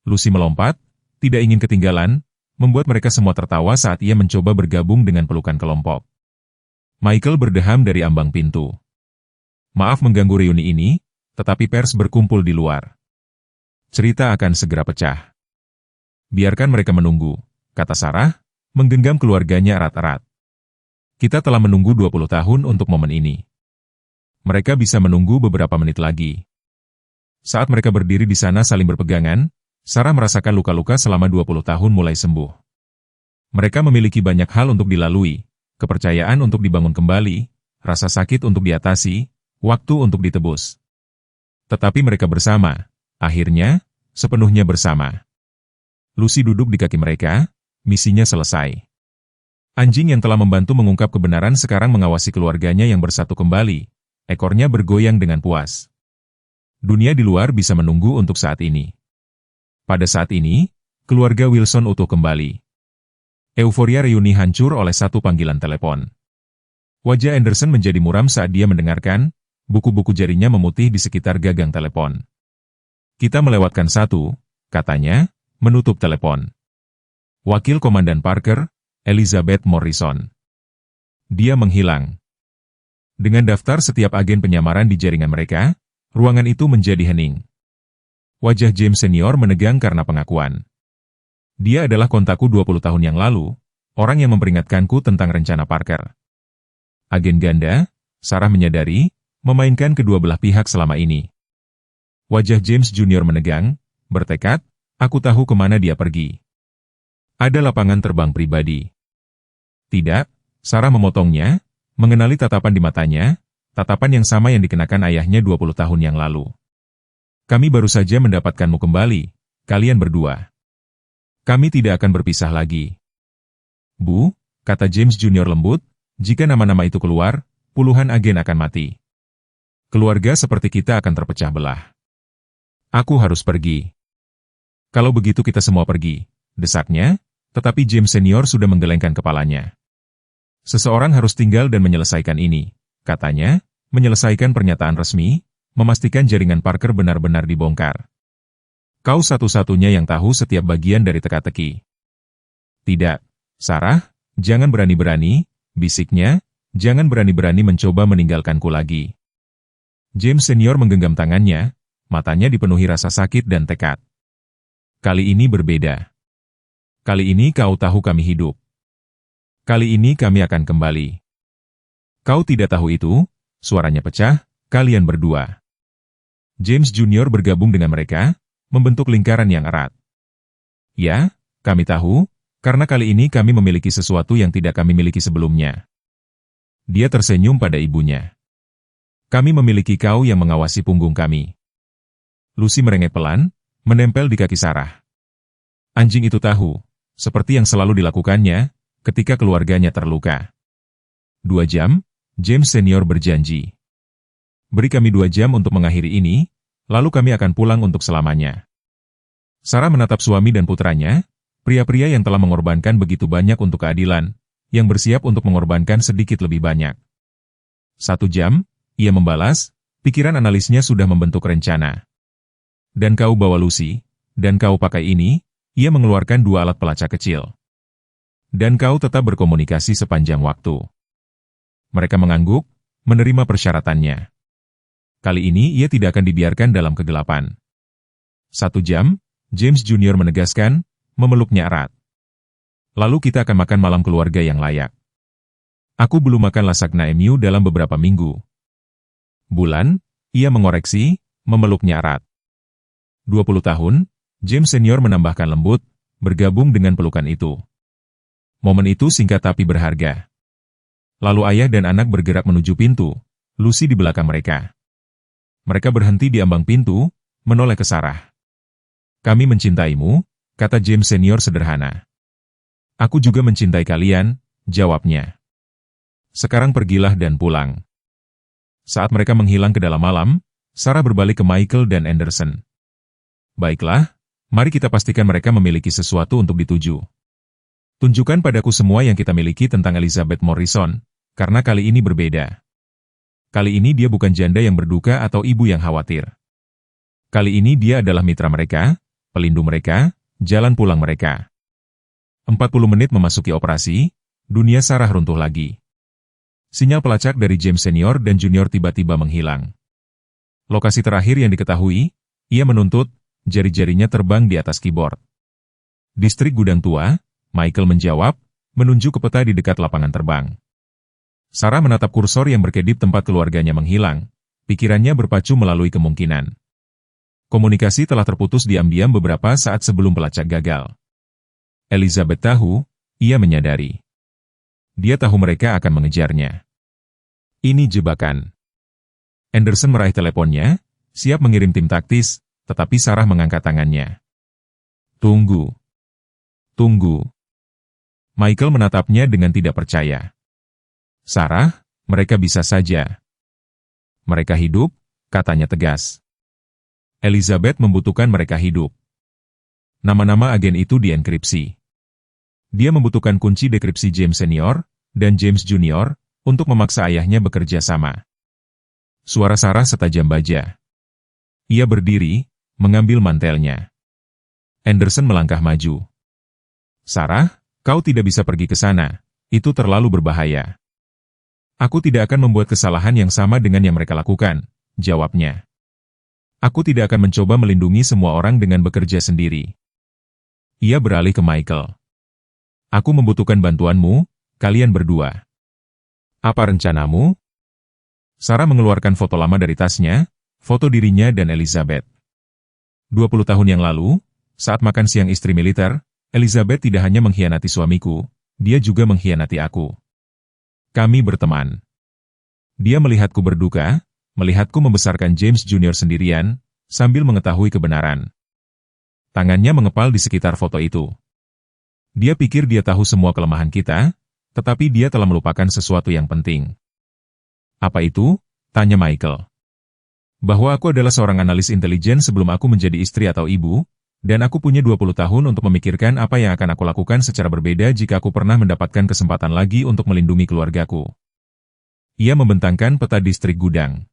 Lucy melompat, tidak ingin ketinggalan, membuat mereka semua tertawa saat ia mencoba bergabung dengan pelukan kelompok. Michael berdeham dari ambang pintu. Maaf mengganggu reuni ini, tetapi pers berkumpul di luar. Cerita akan segera pecah. Biarkan mereka menunggu, kata Sarah, menggenggam keluarganya erat-erat. Kita telah menunggu 20 tahun untuk momen ini. Mereka bisa menunggu beberapa menit lagi. Saat mereka berdiri di sana saling berpegangan, Sarah merasakan luka-luka selama 20 tahun mulai sembuh. Mereka memiliki banyak hal untuk dilalui, kepercayaan untuk dibangun kembali, rasa sakit untuk diatasi, waktu untuk ditebus. Tetapi mereka bersama, akhirnya, sepenuhnya bersama. Lucy duduk di kaki mereka, misinya selesai. Anjing yang telah membantu mengungkap kebenaran sekarang mengawasi keluarganya yang bersatu kembali, ekornya bergoyang dengan puas. Dunia di luar bisa menunggu untuk saat ini. Pada saat ini, keluarga Wilson utuh kembali. Euforia reuni hancur oleh satu panggilan telepon. Wajah Anderson menjadi muram saat dia mendengarkan, buku-buku jarinya memutih di sekitar gagang telepon. Kita melewatkan satu, katanya, menutup telepon. Wakil Komandan Parker, Elizabeth Morrison. Dia menghilang. Dengan daftar setiap agen penyamaran di jaringan mereka, ruangan itu menjadi hening. Wajah James Senior menegang karena pengakuan. Dia adalah kontakku 20 tahun yang lalu, orang yang memperingatkanku tentang rencana Parker. Agen ganda, Sarah menyadari, memainkan kedua belah pihak selama ini. Wajah James Junior menegang, bertekad, aku tahu kemana dia pergi. Ada lapangan terbang pribadi. Tidak, Sarah memotongnya, mengenali tatapan di matanya, tatapan yang sama yang dikenakan ayahnya 20 tahun yang lalu. Kami baru saja mendapatkanmu kembali, kalian berdua. Kami tidak akan berpisah lagi. Bu, kata James Junior lembut, jika nama-nama itu keluar, puluhan agen akan mati. Keluarga seperti kita akan terpecah belah. Aku harus pergi. Kalau begitu kita semua pergi, desaknya, tetapi James Senior sudah menggelengkan kepalanya. Seseorang harus tinggal dan menyelesaikan ini, katanya, menyelesaikan pernyataan resmi, memastikan jaringan Parker benar-benar dibongkar. Kau satu-satunya yang tahu setiap bagian dari teka-teki. Tidak, Sarah, jangan berani-berani, bisiknya, jangan berani-berani mencoba meninggalkanku lagi. James Senior menggenggam tangannya, matanya dipenuhi rasa sakit dan tekad. Kali ini berbeda. Kali ini kau tahu kami hidup. Kali ini kami akan kembali. Kau tidak tahu itu, suaranya pecah, kalian berdua. James Junior bergabung dengan mereka, membentuk lingkaran yang erat. Ya, kami tahu, karena kali ini kami memiliki sesuatu yang tidak kami miliki sebelumnya. Dia tersenyum pada ibunya. Kami memiliki kau yang mengawasi punggung kami. Lucy merengek pelan, menempel di kaki Sarah. Anjing itu tahu, seperti yang selalu dilakukannya, ketika keluarganya terluka. 2 jam, James Senior berjanji. Beri kami 2 jam untuk mengakhiri ini, lalu kami akan pulang untuk selamanya. Sarah menatap suami dan putranya, pria-pria yang telah mengorbankan begitu banyak untuk keadilan, yang bersiap untuk mengorbankan sedikit lebih banyak. 1 jam, ia membalas, pikiran analisnya sudah membentuk rencana. Dan kau bawa Lucy, dan kau pakai ini, ia mengeluarkan 2 alat pelacak kecil. Dan kau tetap berkomunikasi sepanjang waktu. Mereka mengangguk, menerima persyaratannya. Kali ini ia tidak akan dibiarkan dalam kegelapan. 1 jam, James Junior menegaskan, memeluknya erat. Lalu kita akan makan malam keluarga yang layak. Aku belum makan lasagna MU dalam beberapa minggu. Bulan, ia mengoreksi, memeluknya erat. 20 tahun, James Senior menambahkan lembut, bergabung dengan pelukan itu. Momen itu singkat tapi berharga. Lalu ayah dan anak bergerak menuju pintu, Lucy di belakang mereka. Mereka berhenti di ambang pintu, menoleh ke Sarah. Kami mencintaimu, kata James Senior sederhana. Aku juga mencintai kalian, jawabnya. Sekarang pergilah dan pulang. Saat mereka menghilang ke dalam malam, Sarah berbalik ke Michael dan Anderson. Baiklah, mari kita pastikan mereka memiliki sesuatu untuk dituju. Tunjukkan padaku semua yang kita miliki tentang Elizabeth Morrison, karena kali ini berbeda. Kali ini dia bukan janda yang berduka atau ibu yang khawatir. Kali ini dia adalah mitra mereka, pelindung mereka, jalan pulang mereka. 40 menit memasuki operasi, dunia Sarah runtuh lagi. Sinyal pelacak dari James Senior dan Junior tiba-tiba menghilang. Lokasi terakhir yang diketahui, ia menuntut, jari-jarinya terbang di atas keyboard. Distrik Gudang Tua, Michael menjawab, menunjuk ke peta di dekat lapangan terbang. Sarah menatap kursor yang berkedip tempat keluarganya menghilang, pikirannya berpacu melalui kemungkinan. Komunikasi telah terputus diam-diam beberapa saat sebelum pelacak gagal. Elizabeth tahu, ia menyadari. Dia tahu mereka akan mengejarnya. Ini jebakan. Anderson meraih teleponnya, siap mengirim tim taktis, tetapi Sarah mengangkat tangannya. Tunggu. Tunggu. Michael menatapnya dengan tidak percaya. Sarah, mereka bisa saja. Mereka hidup, katanya tegas. Elizabeth membutuhkan mereka hidup. Nama-nama agen itu dienkripsi. Dia membutuhkan kunci dekripsi James Senior dan James Junior untuk memaksa ayahnya bekerja sama. Suara Sarah setajam baja. Ia berdiri, mengambil mantelnya. Anderson melangkah maju. Sarah, kau tidak bisa pergi ke sana, itu terlalu berbahaya. Aku tidak akan membuat kesalahan yang sama dengan yang mereka lakukan, jawabnya. Aku tidak akan mencoba melindungi semua orang dengan bekerja sendiri. Ia beralih ke Michael. Aku membutuhkan bantuanmu, kalian berdua. Apa rencanamu? Sarah mengeluarkan foto lama dari tasnya, foto dirinya dan Elizabeth. 20 tahun yang lalu, saat makan siang istri militer, Elizabeth tidak hanya mengkhianati suamiku, dia juga mengkhianati aku. Kami berteman. Dia melihatku berduka, melihatku membesarkan James Junior sendirian, sambil mengetahui kebenaran. Tangannya mengepal di sekitar foto itu. Dia pikir dia tahu semua kelemahan kita, tetapi dia telah melupakan sesuatu yang penting. Apa itu? Tanya Michael. Bahwa aku adalah seorang analis intelijen sebelum aku menjadi istri atau ibu, dan aku punya 20 tahun untuk memikirkan apa yang akan aku lakukan secara berbeda jika aku pernah mendapatkan kesempatan lagi untuk melindungi keluargaku. Ia membentangkan peta distrik gudang.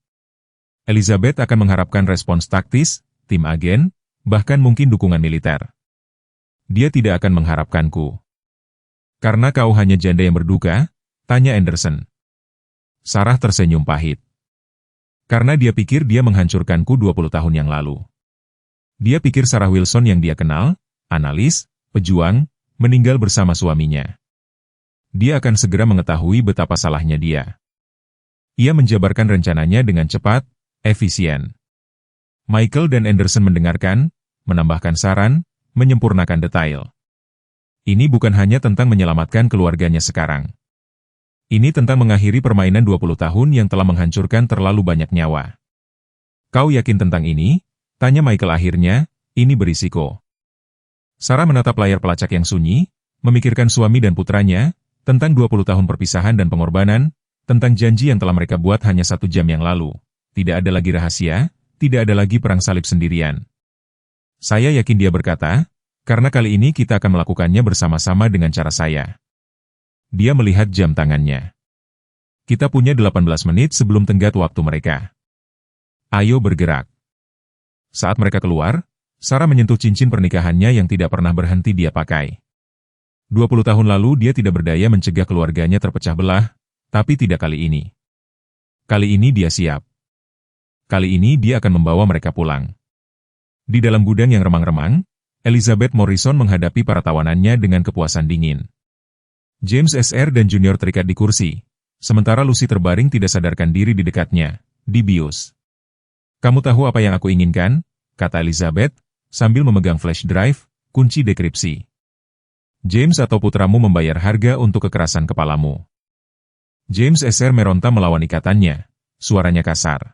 Elizabeth akan mengharapkan respons taktis, tim agen, bahkan mungkin dukungan militer. Dia tidak akan mengharapkanku. Karena kau hanya janda yang berduka? Tanya Anderson. Sarah tersenyum pahit. Karena dia pikir dia menghancurkanku 20 tahun yang lalu. Dia pikir Sarah Wilson yang dia kenal, analis, pejuang, meninggal bersama suaminya. Dia akan segera mengetahui betapa salahnya dia. Ia menjabarkan rencananya dengan cepat, efisien. Michael dan Anderson mendengarkan, menambahkan saran, menyempurnakan detail. Ini bukan hanya tentang menyelamatkan keluarganya sekarang. Ini tentang mengakhiri permainan 20 tahun yang telah menghancurkan terlalu banyak nyawa. Kau yakin tentang ini? Tanya Michael akhirnya, ini berisiko. Sarah menatap layar pelacak yang sunyi, memikirkan suami dan putranya, tentang 20 tahun perpisahan dan pengorbanan, tentang janji yang telah mereka buat hanya 1 jam yang lalu. Tidak ada lagi rahasia, tidak ada lagi perang salib sendirian. Saya yakin dia berkata, karena kali ini kita akan melakukannya bersama-sama dengan cara saya. Dia melihat jam tangannya. Kita punya 18 menit sebelum tenggat waktu mereka. Ayo bergerak. Saat mereka keluar, Sarah menyentuh cincin pernikahannya yang tidak pernah berhenti dia pakai. 20 tahun lalu dia tidak berdaya mencegah keluarganya terpecah belah, tapi tidak kali ini. Kali ini dia siap. Kali ini dia akan membawa mereka pulang. Di dalam gudang yang remang-remang, Elizabeth Morrison menghadapi para tawanannya dengan kepuasan dingin. James SR dan Junior terikat di kursi, sementara Lucy terbaring tidak sadarkan diri di dekatnya, dibius. Kamu tahu apa yang aku inginkan? Kata Elizabeth, sambil memegang flash drive, kunci dekripsi. James atau putramu membayar harga untuk kekerasan kepalamu. James SR meronta melawan ikatannya, suaranya kasar.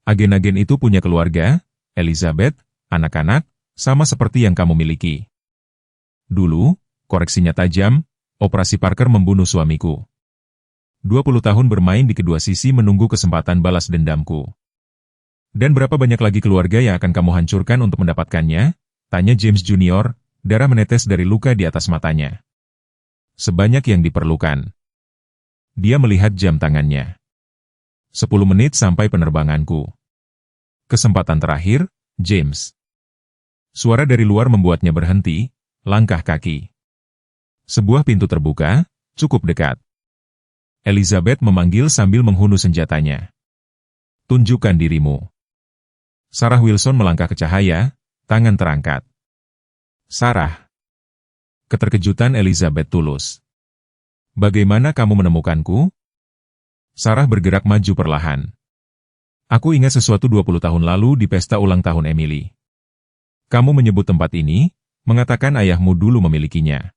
Agen-agen itu punya keluarga, Elizabeth, anak-anak, sama seperti yang kamu miliki. Dulu, koreksinya tajam, Operasi Parker membunuh suamiku. 20 tahun bermain di kedua sisi menunggu kesempatan balas dendamku. Dan berapa banyak lagi keluarga yang akan kamu hancurkan untuk mendapatkannya? Tanya James Junior, darah menetes dari luka di atas matanya. Sebanyak yang diperlukan. Dia melihat jam tangannya. 10 menit sampai penerbanganku. Kesempatan terakhir, James. Suara dari luar membuatnya berhenti, langkah kaki. Sebuah pintu terbuka, cukup dekat. Elizabeth memanggil sambil menghunus senjatanya. Tunjukkan dirimu. Sarah Wilson melangkah ke cahaya, tangan terangkat. Sarah. Keterkejutan Elizabeth tulus. Bagaimana kamu menemukanku? Sarah bergerak maju perlahan. Aku ingat sesuatu 20 tahun lalu di pesta ulang tahun Emily. Kamu menyebut tempat ini, mengatakan ayahmu dulu memilikinya.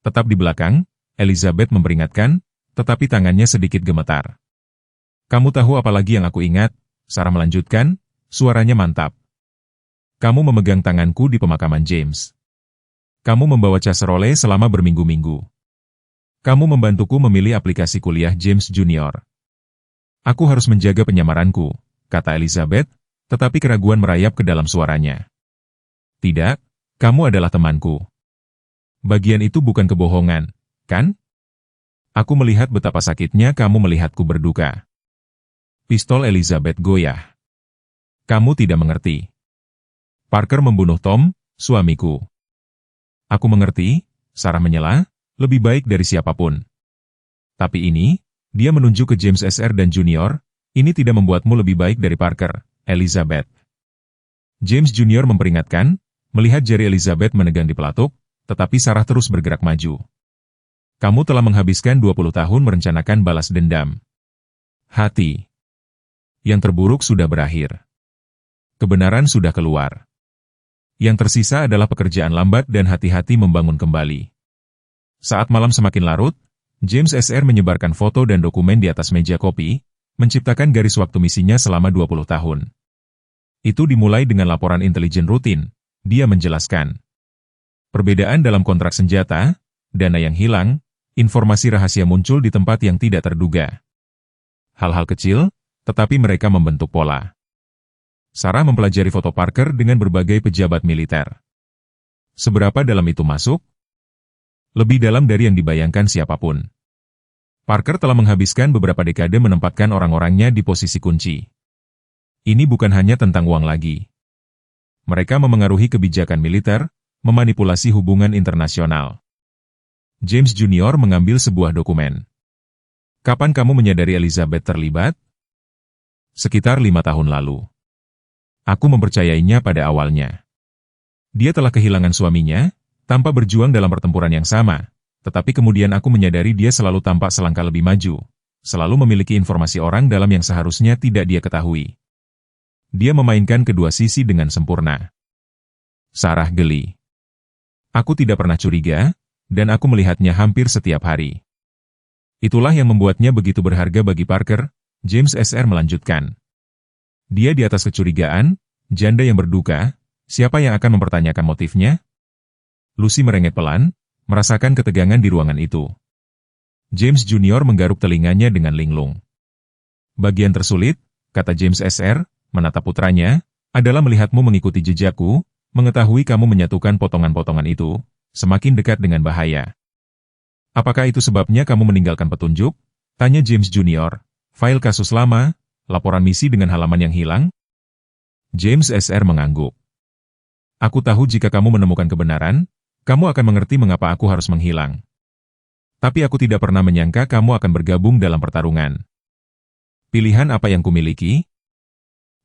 Tetap di belakang, Elizabeth memperingatkan, tetapi tangannya sedikit gemetar. Kamu tahu apa lagi yang aku ingat? Sarah melanjutkan, suaranya mantap. Kamu memegang tanganku di pemakaman James. Kamu membawa casserole selama berminggu-minggu. Kamu membantuku memilih aplikasi kuliah James Junior. Aku harus menjaga penyamaranku, kata Elizabeth, tetapi keraguan merayap ke dalam suaranya. Tidak, kamu adalah temanku. Bagian itu bukan kebohongan, kan? Aku melihat betapa sakitnya kamu melihatku berduka. Pistol Elizabeth goyah. Kamu tidak mengerti. Parker membunuh Tom, suamiku. Aku mengerti, Sarah menyela, lebih baik dari siapapun. Tapi ini, dia menunjuk ke James SR dan Junior, ini tidak membuatmu lebih baik dari Parker, Elizabeth. James Junior memperingatkan, melihat jari Elizabeth menegang di pelatuk, tetapi Sarah terus bergerak maju. Kamu telah menghabiskan 20 tahun merencanakan balas dendam. Hati. Yang terburuk sudah berakhir. Kebenaran sudah keluar. Yang tersisa adalah pekerjaan lambat dan hati-hati membangun kembali. Saat malam semakin larut, James SR menyebarkan foto dan dokumen di atas meja kopi, menciptakan garis waktu misinya selama 20 tahun. Itu dimulai dengan laporan intelijen rutin, dia menjelaskan. Perbedaan dalam kontrak senjata, dana yang hilang, informasi rahasia muncul di tempat yang tidak terduga. Hal-hal kecil, tetapi mereka membentuk pola. Sarah mempelajari foto Parker dengan berbagai pejabat militer. Seberapa dalam itu masuk? Lebih dalam dari yang dibayangkan siapapun. Parker telah menghabiskan beberapa dekade menempatkan orang-orangnya di posisi kunci. Ini bukan hanya tentang uang lagi. Mereka memengaruhi kebijakan militer, memanipulasi hubungan internasional. James Junior mengambil sebuah dokumen. Kapan kamu menyadari Elizabeth terlibat? Sekitar 5 tahun lalu. Aku mempercayainya pada awalnya. Dia telah kehilangan suaminya, tanpa berjuang dalam pertempuran yang sama. Tetapi kemudian aku menyadari dia selalu tampak selangkah lebih maju, selalu memiliki informasi orang dalam yang seharusnya tidak dia ketahui. Dia memainkan kedua sisi dengan sempurna. Sarah geli. Aku tidak pernah curiga, dan aku melihatnya hampir setiap hari. Itulah yang membuatnya begitu berharga bagi Parker, James SR melanjutkan. Dia di atas kecurigaan, janda yang berduka, siapa yang akan mempertanyakan motifnya? Lucy merengek pelan, merasakan ketegangan di ruangan itu. James Junior menggaruk telinganya dengan linglung. Bagian tersulit, kata James SR, menatap putranya, adalah melihatmu mengikuti jejakku, mengetahui kamu menyatukan potongan-potongan itu, semakin dekat dengan bahaya. Apakah itu sebabnya kamu meninggalkan petunjuk? Tanya James Junior. File kasus lama, laporan misi dengan halaman yang hilang? James SR mengangguk. Aku tahu jika kamu menemukan kebenaran, kamu akan mengerti mengapa aku harus menghilang. Tapi aku tidak pernah menyangka kamu akan bergabung dalam pertarungan. Pilihan apa yang kumiliki?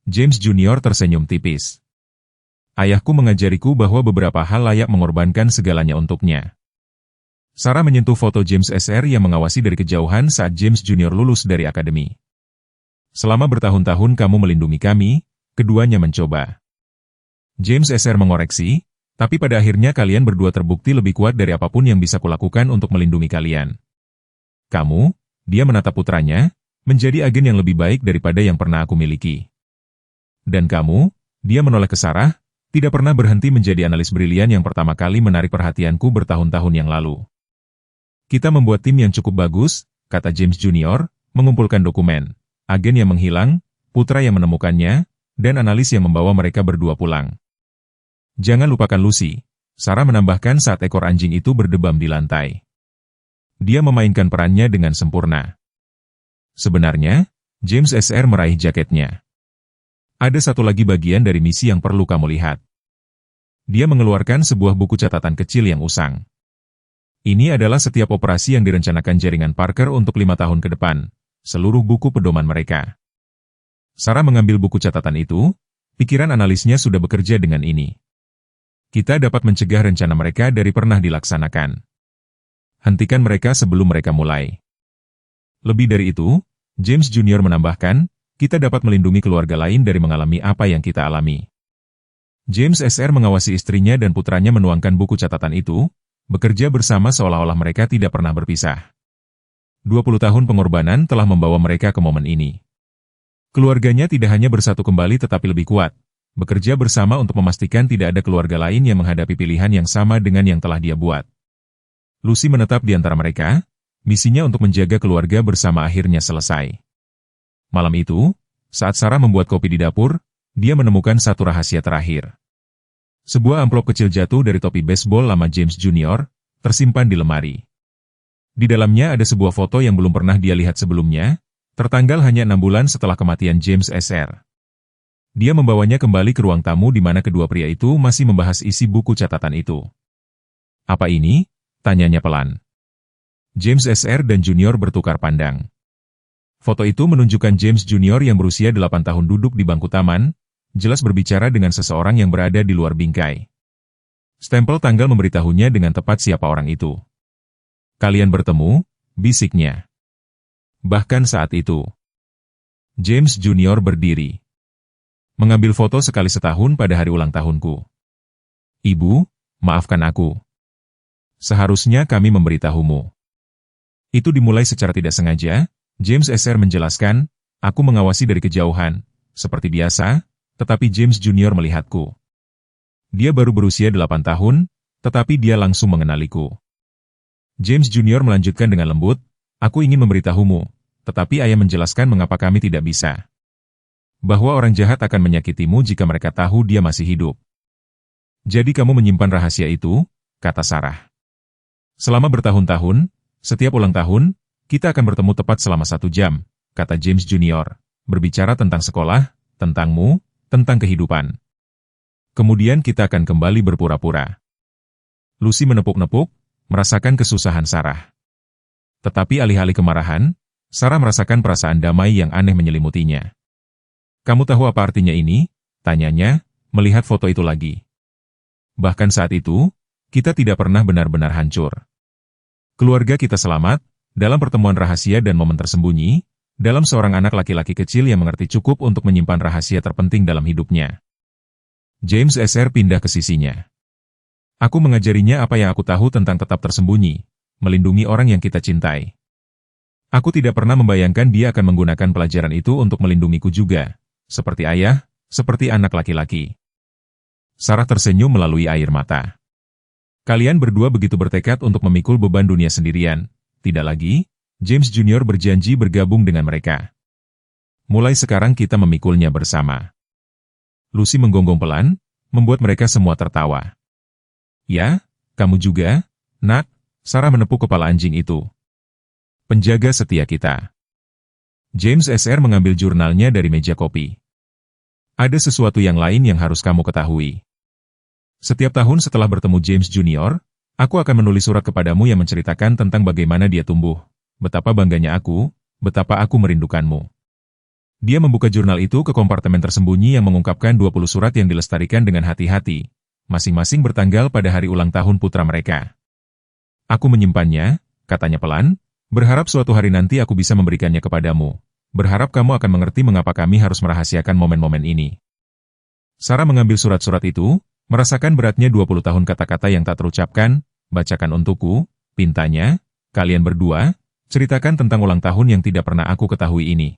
James Junior tersenyum tipis. Ayahku mengajariku bahwa beberapa hal layak mengorbankan segalanya untuknya. Sarah menyentuh foto James SR yang mengawasi dari kejauhan saat James Junior lulus dari akademi. Selama bertahun-tahun kamu melindungi kami, keduanya mencoba. James SR mengoreksi, tapi pada akhirnya kalian berdua terbukti lebih kuat dari apapun yang bisa kulakukan untuk melindungi kalian. Kamu, dia menatap putranya, menjadi agen yang lebih baik daripada yang pernah aku miliki. Dan kamu, dia menoleh ke Sarah, tidak pernah berhenti menjadi analis brilian yang pertama kali menarik perhatianku bertahun-tahun yang lalu. Kita membuat tim yang cukup bagus, kata James Junior, mengumpulkan dokumen, agen yang menghilang, putra yang menemukannya, dan analis yang membawa mereka berdua pulang. Jangan lupakan Lucy, Sarah menambahkan saat ekor anjing itu berdebam di lantai. Dia memainkan perannya dengan sempurna. Sebenarnya, James SR meraih jaketnya. Ada satu lagi bagian dari misi yang perlu kamu lihat. Dia mengeluarkan sebuah buku catatan kecil yang usang. Ini adalah setiap operasi yang direncanakan jaringan Parker untuk 5 tahun ke depan, seluruh buku pedoman mereka. Sarah mengambil buku catatan itu, pikiran analisnya sudah bekerja dengan ini. Kita dapat mencegah rencana mereka dari pernah dilaksanakan. Hentikan mereka sebelum mereka mulai. Lebih dari itu, James Junior menambahkan, kita dapat melindungi keluarga lain dari mengalami apa yang kita alami. James SR mengawasi istrinya dan putranya menuangkan buku catatan itu, bekerja bersama seolah-olah mereka tidak pernah berpisah. 20 tahun pengorbanan telah membawa mereka ke momen ini. Keluarganya tidak hanya bersatu kembali tetapi lebih kuat, bekerja bersama untuk memastikan tidak ada keluarga lain yang menghadapi pilihan yang sama dengan yang telah dia buat. Lucy menetap di antara mereka, misinya untuk menjaga keluarga bersama akhirnya selesai. Malam itu, saat Sarah membuat kopi di dapur, dia menemukan satu rahasia terakhir. Sebuah amplop kecil jatuh dari topi baseball lama James Junior, tersimpan di lemari. Di dalamnya ada sebuah foto yang belum pernah dia lihat sebelumnya, tertanggal hanya 6 bulan setelah kematian James SR. Dia membawanya kembali ke ruang tamu di mana kedua pria itu masih membahas isi buku catatan itu. Apa ini? Tanyanya pelan. James SR dan Junior bertukar pandang. Foto itu menunjukkan James Junior yang berusia 8 tahun duduk di bangku taman, jelas berbicara dengan seseorang yang berada di luar bingkai. Stempel tanggal memberitahunya dengan tepat siapa orang itu. Kalian bertemu, bisiknya. Bahkan saat itu, James Junior berdiri. Mengambil foto sekali setahun pada hari ulang tahunku. Ibu, maafkan aku. Seharusnya kami memberitahumu. Itu dimulai secara tidak sengaja, James SR menjelaskan, aku mengawasi dari kejauhan, seperti biasa, tetapi James Junior melihatku. Dia baru berusia 8 tahun, tetapi dia langsung mengenaliku. James Junior melanjutkan dengan lembut, aku ingin memberitahumu, tetapi ayah menjelaskan mengapa kami tidak bisa. bahwa orang jahat akan menyakitimu jika mereka tahu dia masih hidup. Jadi kamu menyimpan rahasia itu, kata Sarah. Selama bertahun-tahun, setiap ulang tahun, kita akan bertemu tepat selama 1 jam, kata James Junior, berbicara tentang sekolah, tentangmu, tentang kehidupan. Kemudian kita akan kembali berpura-pura. Lucy menepuk-nepuk, merasakan kesusahan Sarah. Tetapi alih-alih kemarahan, Sarah merasakan perasaan damai yang aneh menyelimutinya. Kamu tahu apa artinya ini? Tanyanya, melihat foto itu lagi. Bahkan saat itu, kita tidak pernah benar-benar hancur. Keluarga kita selamat, dalam pertemuan rahasia dan momen tersembunyi, dalam seorang anak laki-laki kecil yang mengerti cukup untuk menyimpan rahasia terpenting dalam hidupnya. James SR pindah ke sisinya. Aku mengajarinya apa yang aku tahu tentang tetap tersembunyi, melindungi orang yang kita cintai. Aku tidak pernah membayangkan dia akan menggunakan pelajaran itu untuk melindungiku juga, seperti ayah, seperti anak laki-laki. Sarah tersenyum melalui air mata. Kalian berdua begitu bertekad untuk memikul beban dunia sendirian, tidak lagi? James Junior berjanji bergabung dengan mereka. Mulai sekarang kita memikulnya bersama. Lucy menggonggong pelan, membuat mereka semua tertawa. Ya, kamu juga, nak, Sarah menepuk kepala anjing itu. Penjaga setia kita. James SR mengambil jurnalnya dari meja kopi. Ada sesuatu yang lain yang harus kamu ketahui. Setiap tahun setelah bertemu James Junior, aku akan menulis surat kepadamu yang menceritakan tentang bagaimana dia tumbuh, betapa bangganya aku, betapa aku merindukanmu. Dia membuka jurnal itu ke kompartemen tersembunyi yang mengungkapkan 20 surat yang dilestarikan dengan hati-hati, masing-masing bertanggal pada hari ulang tahun putra mereka. Aku menyimpannya, katanya pelan, berharap suatu hari nanti aku bisa memberikannya kepadamu. Berharap kamu akan mengerti mengapa kami harus merahasiakan momen-momen ini. Sarah mengambil surat-surat itu, merasakan beratnya 20 tahun kata-kata yang tak terucapkan. Bacakan untukku, pintanya, kalian berdua, ceritakan tentang ulang tahun yang tidak pernah aku ketahui ini.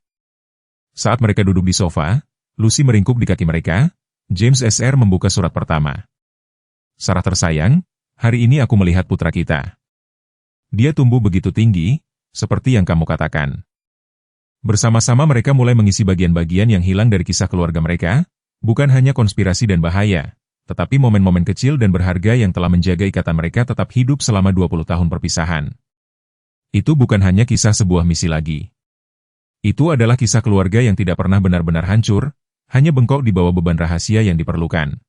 Saat mereka duduk di sofa, Lucy meringkuk di kaki mereka. James SR membuka surat pertama. Sarah tersayang, hari ini aku melihat putra kita. Dia tumbuh begitu tinggi, seperti yang kamu katakan. Bersama-sama mereka mulai mengisi bagian-bagian yang hilang dari kisah keluarga mereka, bukan hanya konspirasi dan bahaya, tetapi momen-momen kecil dan berharga yang telah menjaga ikatan mereka tetap hidup selama 20 tahun perpisahan. Itu bukan hanya kisah sebuah misi lagi. Itu adalah kisah keluarga yang tidak pernah benar-benar hancur, hanya bengkok di bawah beban rahasia yang diperlukan.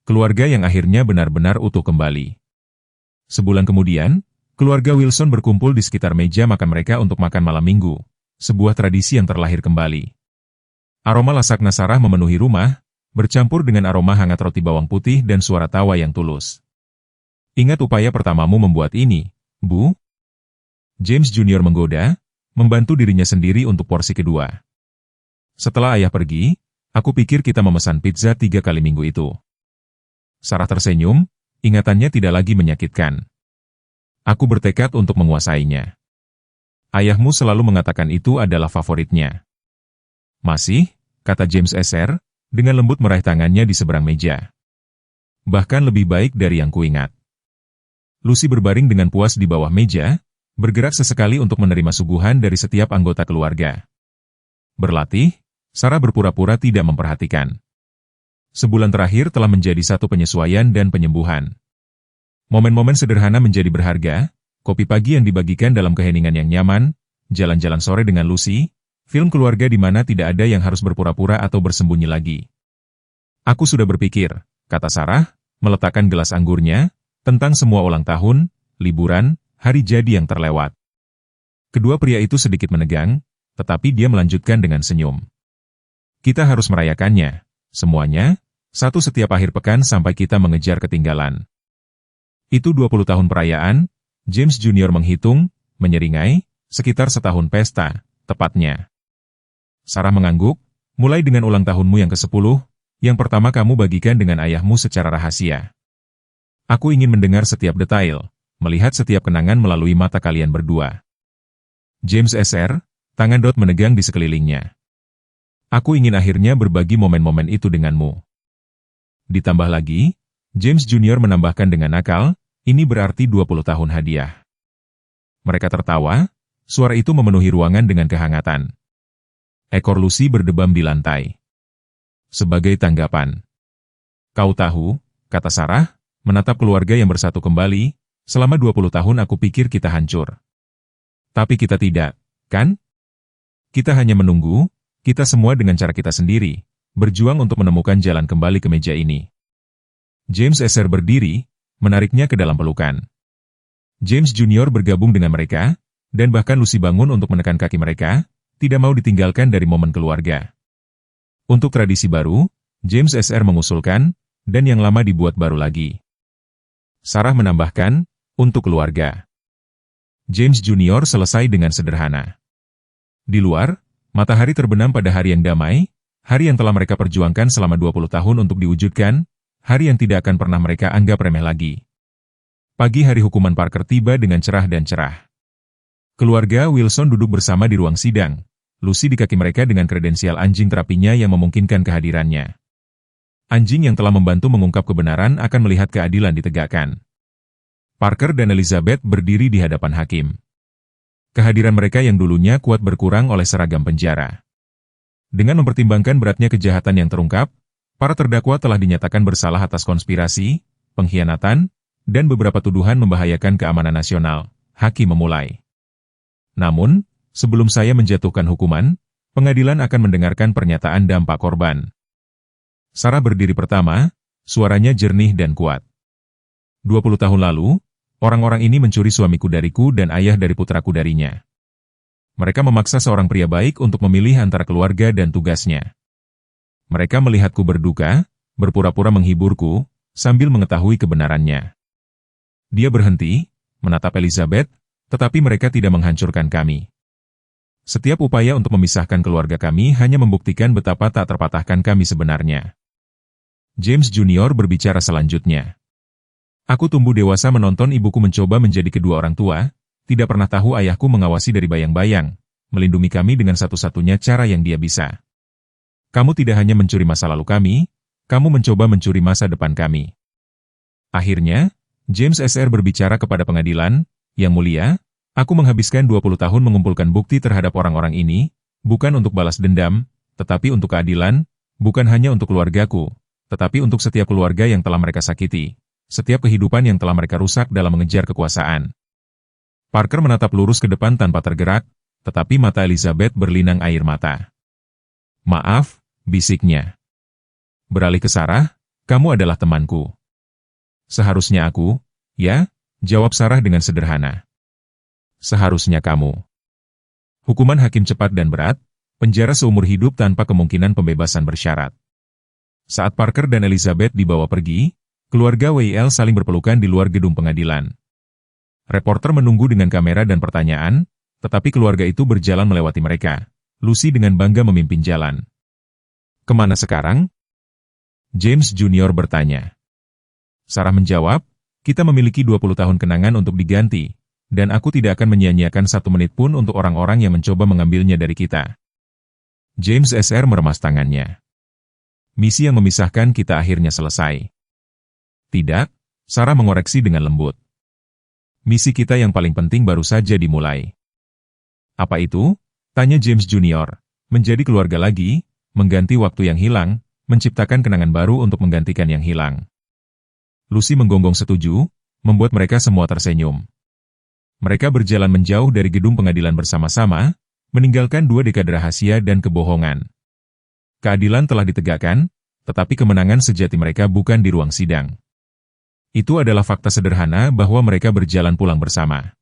Keluarga yang akhirnya benar-benar utuh kembali. Sebulan kemudian, keluarga Wilson berkumpul di sekitar meja makan mereka untuk makan malam minggu, sebuah tradisi yang terlahir kembali. Aroma lasagna Sarah memenuhi rumah, bercampur dengan aroma hangat roti bawang putih dan suara tawa yang tulus. Ingat upaya pertamamu membuat ini, Bu? James Junior menggoda, membantu dirinya sendiri untuk porsi kedua. Setelah ayah pergi, aku pikir kita memesan pizza 3 kali minggu itu. Sarah tersenyum, ingatannya tidak lagi menyakitkan. Aku bertekad untuk menguasainya. Ayahmu selalu mengatakan itu adalah favoritnya. Masih, kata James SR, dengan lembut meraih tangannya di seberang meja. Bahkan lebih baik dari yang kuingat. Lucy berbaring dengan puas di bawah meja, bergerak sesekali untuk menerima suguhan dari setiap anggota keluarga. Berlatih, Sarah berpura-pura tidak memperhatikan. Sebulan terakhir telah menjadi satu penyesuaian dan penyembuhan. Momen-momen sederhana menjadi berharga, kopi pagi yang dibagikan dalam keheningan yang nyaman, jalan-jalan sore dengan Lucy, film keluarga di mana tidak ada yang harus berpura-pura atau bersembunyi lagi. Aku sudah berpikir, kata Sarah, meletakkan gelas anggurnya, tentang semua ulang tahun, liburan, hari jadi yang terlewat. Kedua pria itu sedikit menegang, tetapi dia melanjutkan dengan senyum. Kita harus merayakannya, semuanya, satu setiap akhir pekan sampai kita mengejar ketinggalan. Itu 20 tahun perayaan, James Junior menghitung, menyeringai, sekitar setahun pesta, tepatnya. Sarah mengangguk, mulai dengan ulang tahunmu yang ke-10, yang pertama kamu bagikan dengan ayahmu secara rahasia. Aku ingin mendengar setiap detail, melihat setiap kenangan melalui mata kalian berdua. James SR, tangan Dot menegang di sekelilingnya. Aku ingin akhirnya berbagi momen-momen itu denganmu. Ditambah lagi, James Junior menambahkan dengan nakal, ini berarti 20 tahun hadiah. Mereka tertawa, suara itu memenuhi ruangan dengan kehangatan. Ekor Lucy berdebam di lantai. Sebagai tanggapan. Kau tahu, kata Sarah, menatap keluarga yang bersatu kembali, selama 20 tahun aku pikir kita hancur. Tapi kita tidak, kan? Kita hanya menunggu, kita semua dengan cara kita sendiri, berjuang untuk menemukan jalan kembali ke meja ini. James Esser berdiri, menariknya ke dalam pelukan. James Junior bergabung dengan mereka, dan bahkan Lucy bangun untuk menekan kaki mereka, tidak mau ditinggalkan dari momen keluarga. Untuk tradisi baru, James Esser mengusulkan, dan yang lama dibuat baru lagi. Sarah menambahkan, untuk keluarga. James Junior selesai dengan sederhana. Di luar, matahari terbenam pada hari yang damai, hari yang telah mereka perjuangkan selama 20 tahun untuk diwujudkan, hari yang tidak akan pernah mereka anggap remeh lagi. Pagi hari hukuman Parker tiba dengan cerah dan cerah. Keluarga Wilson duduk bersama di ruang sidang, Lucy di kaki mereka dengan kredensial anjing terapinya yang memungkinkan kehadirannya. Anjing yang telah membantu mengungkap kebenaran akan melihat keadilan ditegakkan. Parker dan Elizabeth berdiri di hadapan hakim. Kehadiran mereka yang dulunya kuat berkurang oleh seragam penjara. Dengan mempertimbangkan beratnya kejahatan yang terungkap, para terdakwa telah dinyatakan bersalah atas konspirasi, pengkhianatan, dan beberapa tuduhan membahayakan keamanan nasional. Hakim memulai. Namun, sebelum saya menjatuhkan hukuman, pengadilan akan mendengarkan pernyataan dampak korban. Sarah berdiri pertama, suaranya jernih dan kuat. 20 tahun lalu, orang-orang ini mencuri suamiku dariku dan ayah dari putraku darinya. Mereka memaksa seorang pria baik untuk memilih antara keluarga dan tugasnya. Mereka melihatku berduka, berpura-pura menghiburku, sambil mengetahui kebenarannya. Dia berhenti, menatap Elizabeth, tetapi mereka tidak menghancurkan kami. Setiap upaya untuk memisahkan keluarga kami hanya membuktikan betapa tak terpatahkan kami sebenarnya. James Junior berbicara selanjutnya. Aku tumbuh dewasa menonton ibuku mencoba menjadi kedua orang tua, tidak pernah tahu ayahku mengawasi dari bayang-bayang, melindungi kami dengan satu-satunya cara yang dia bisa. Kamu tidak hanya mencuri masa lalu kami, kamu mencoba mencuri masa depan kami. Akhirnya, James Esser berbicara kepada pengadilan, Yang mulia, aku menghabiskan 20 tahun mengumpulkan bukti terhadap orang-orang ini, bukan untuk balas dendam, tetapi untuk keadilan, bukan hanya untuk keluargaku, tetapi untuk setiap keluarga yang telah mereka sakiti, setiap kehidupan yang telah mereka rusak dalam mengejar kekuasaan. Parker menatap lurus ke depan tanpa tergerak, tetapi mata Elizabeth berlinang air mata. Maaf, bisiknya. Beralih ke Sarah, kamu adalah temanku. Seharusnya aku, ya? Jawab Sarah dengan sederhana. Seharusnya kamu. Hukuman hakim cepat dan berat, penjara seumur hidup tanpa kemungkinan pembebasan bersyarat. Saat Parker dan Elizabeth dibawa pergi, keluarga WL saling berpelukan di luar gedung pengadilan. Reporter menunggu dengan kamera dan pertanyaan, tetapi keluarga itu berjalan melewati mereka. Lucy dengan bangga memimpin jalan. Kemana sekarang? James Junior bertanya. Sarah menjawab, kita memiliki 20 tahun kenangan untuk diganti, dan aku tidak akan menyia-nyiakan 1 menit pun untuk orang-orang yang mencoba mengambilnya dari kita. James Esser meremas tangannya. Misi yang memisahkan kita akhirnya selesai. Tidak, Sarah mengoreksi dengan lembut. Misi kita yang paling penting baru saja dimulai. Apa itu? Tanya James Junior. Menjadi keluarga lagi, mengganti waktu yang hilang, menciptakan kenangan baru untuk menggantikan yang hilang. Lucy menggonggong setuju, membuat mereka semua tersenyum. Mereka berjalan menjauh dari gedung pengadilan bersama-sama, meninggalkan 2 dekade rahasia dan kebohongan. Keadilan telah ditegakkan, tetapi kemenangan sejati mereka bukan di ruang sidang. Itu adalah fakta sederhana bahwa mereka berjalan pulang bersama.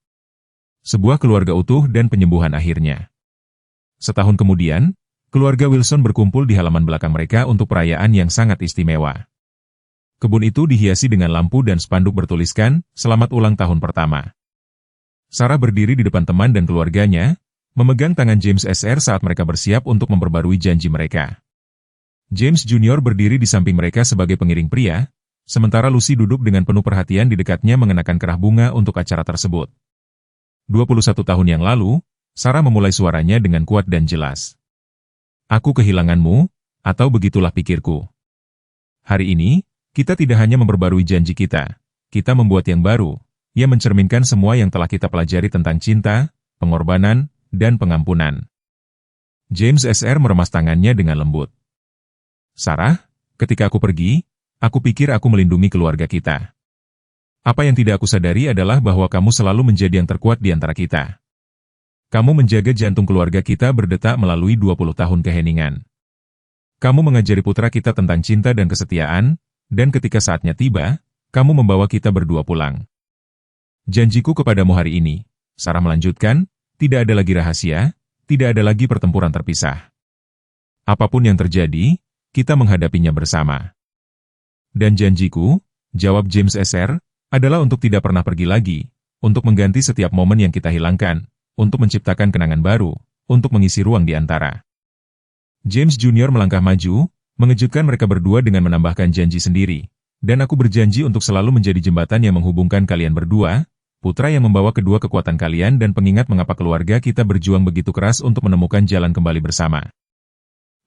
Sebuah keluarga utuh dan penyembuhan akhirnya. Setahun kemudian, keluarga Wilson berkumpul di halaman belakang mereka untuk perayaan yang sangat istimewa. Kebun itu dihiasi dengan lampu dan spanduk bertuliskan, Selamat Ulang Tahun Pertama. Sarah berdiri di depan teman dan keluarganya, memegang tangan James Esser saat mereka bersiap untuk memperbarui janji mereka. James Junior berdiri di samping mereka sebagai pengiring pria, sementara Lucy duduk dengan penuh perhatian di dekatnya mengenakan kerah bunga untuk acara tersebut. 21 tahun yang lalu, Sarah memulai suaranya dengan kuat dan jelas. Aku kehilanganmu, atau begitulah pikirku. Hari ini, kita tidak hanya memperbarui janji kita membuat yang baru, yang mencerminkan semua yang telah kita pelajari tentang cinta, pengorbanan, dan pengampunan. James SR meremas tangannya dengan lembut. Sarah, ketika aku pergi, aku pikir aku melindungi keluarga kita. Apa yang tidak aku sadari adalah bahwa kamu selalu menjadi yang terkuat di antara kita. Kamu menjaga jantung keluarga kita berdetak melalui 20 tahun keheningan. Kamu mengajari putra kita tentang cinta dan kesetiaan, dan ketika saatnya tiba, kamu membawa kita berdua pulang. Janjiku kepadamu hari ini, Sarah melanjutkan, tidak ada lagi rahasia, tidak ada lagi pertempuran terpisah. Apapun yang terjadi, kita menghadapinya bersama. Dan janjiku, jawab James SR, adalah untuk tidak pernah pergi lagi, untuk mengganti setiap momen yang kita hilangkan, untuk menciptakan kenangan baru, untuk mengisi ruang di antara. James Junior melangkah maju, mengejutkan mereka berdua dengan menambahkan janji sendiri. Dan aku berjanji untuk selalu menjadi jembatan yang menghubungkan kalian berdua, putra yang membawa kedua kekuatan kalian dan pengingat mengapa keluarga kita berjuang begitu keras untuk menemukan jalan kembali bersama.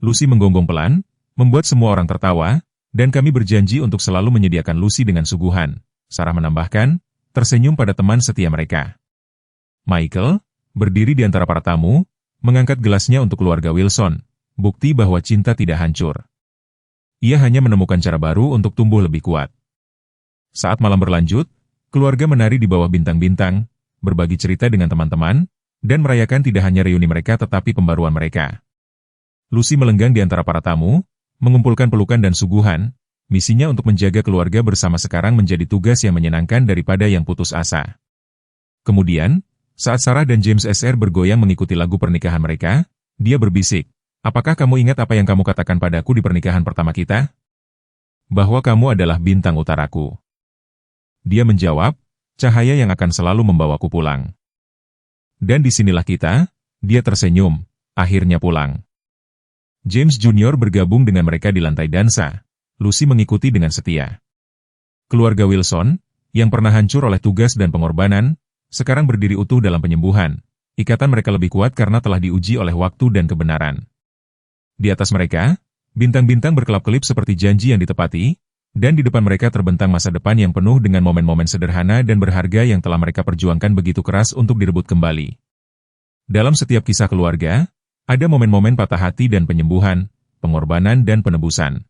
Lucy menggonggong pelan, membuat semua orang tertawa, dan kami berjanji untuk selalu menyediakan Lucy dengan suguhan. Sarah menambahkan, tersenyum pada teman setia mereka. Michael, berdiri di antara para tamu, mengangkat gelasnya untuk keluarga Wilson. Bukti bahwa cinta tidak hancur. Ia hanya menemukan cara baru untuk tumbuh lebih kuat. Saat malam berlanjut, keluarga menari di bawah bintang-bintang, berbagi cerita dengan teman-teman, dan merayakan tidak hanya reuni mereka tetapi pembaruan mereka. Lucy melenggang di antara para tamu, mengumpulkan pelukan dan suguhan, misinya untuk menjaga keluarga bersama sekarang menjadi tugas yang menyenangkan daripada yang putus asa. Kemudian, saat Sarah dan James SR bergoyang mengikuti lagu pernikahan mereka, dia berbisik, apakah kamu ingat apa yang kamu katakan padaku di pernikahan pertama kita? Bahwa kamu adalah bintang utaraku. Dia menjawab, cahaya yang akan selalu membawaku pulang. Dan disinilah kita, dia tersenyum, akhirnya pulang. James Junior bergabung dengan mereka di lantai dansa. Lucy mengikuti dengan setia. Keluarga Wilson, yang pernah hancur oleh tugas dan pengorbanan, sekarang berdiri utuh dalam penyembuhan. Ikatan mereka lebih kuat karena telah diuji oleh waktu dan kebenaran. Di atas mereka, bintang-bintang berkelap-kelip seperti janji yang ditepati, dan di depan mereka terbentang masa depan yang penuh dengan momen-momen sederhana dan berharga yang telah mereka perjuangkan begitu keras untuk direbut kembali. Dalam setiap kisah keluarga, ada momen-momen patah hati dan penyembuhan, pengorbanan dan penebusan.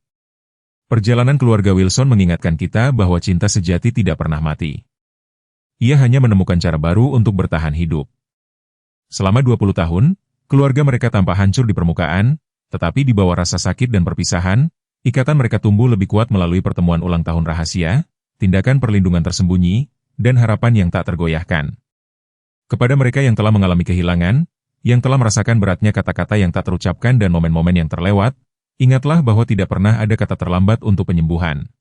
Perjalanan keluarga Wilson mengingatkan kita bahwa cinta sejati tidak pernah mati. Ia hanya menemukan cara baru untuk bertahan hidup. Selama 20 tahun, keluarga mereka tampak hancur di permukaan, tetapi di bawah rasa sakit dan perpisahan, ikatan mereka tumbuh lebih kuat melalui pertemuan ulang tahun rahasia, tindakan perlindungan tersembunyi, dan harapan yang tak tergoyahkan. Kepada mereka yang telah mengalami kehilangan, yang telah merasakan beratnya kata-kata yang tak terucapkan dan momen-momen yang terlewat, ingatlah bahwa tidak pernah ada kata terlambat untuk penyembuhan.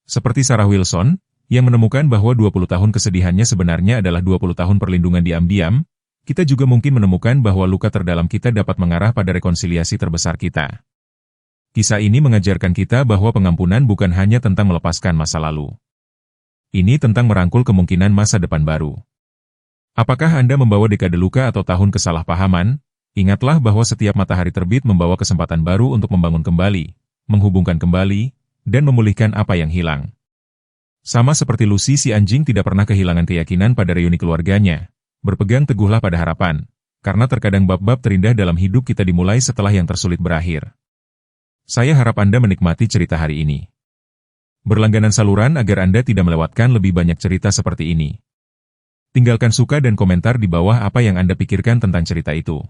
Seperti Sarah Wilson, yang menemukan bahwa 20 tahun kesedihannya sebenarnya adalah 20 tahun perlindungan diam-diam, kita juga mungkin menemukan bahwa luka terdalam kita dapat mengarah pada rekonsiliasi terbesar kita. Kisah ini mengajarkan kita bahwa pengampunan bukan hanya tentang melepaskan masa lalu. Ini tentang merangkul kemungkinan masa depan baru. Apakah Anda membawa dekade luka atau tahun kesalahpahaman? Ingatlah bahwa setiap matahari terbit membawa kesempatan baru untuk membangun kembali, menghubungkan kembali, dan memulihkan apa yang hilang. Sama seperti Lucy, si anjing tidak pernah kehilangan keyakinan pada reuni keluarganya. Berpegang teguhlah pada harapan, karena terkadang bab-bab terindah dalam hidup kita dimulai setelah yang tersulit berakhir. Saya harap Anda menikmati cerita hari ini. Berlangganan saluran agar Anda tidak melewatkan lebih banyak cerita seperti ini. Tinggalkan suka dan komentar di bawah apa yang Anda pikirkan tentang cerita itu.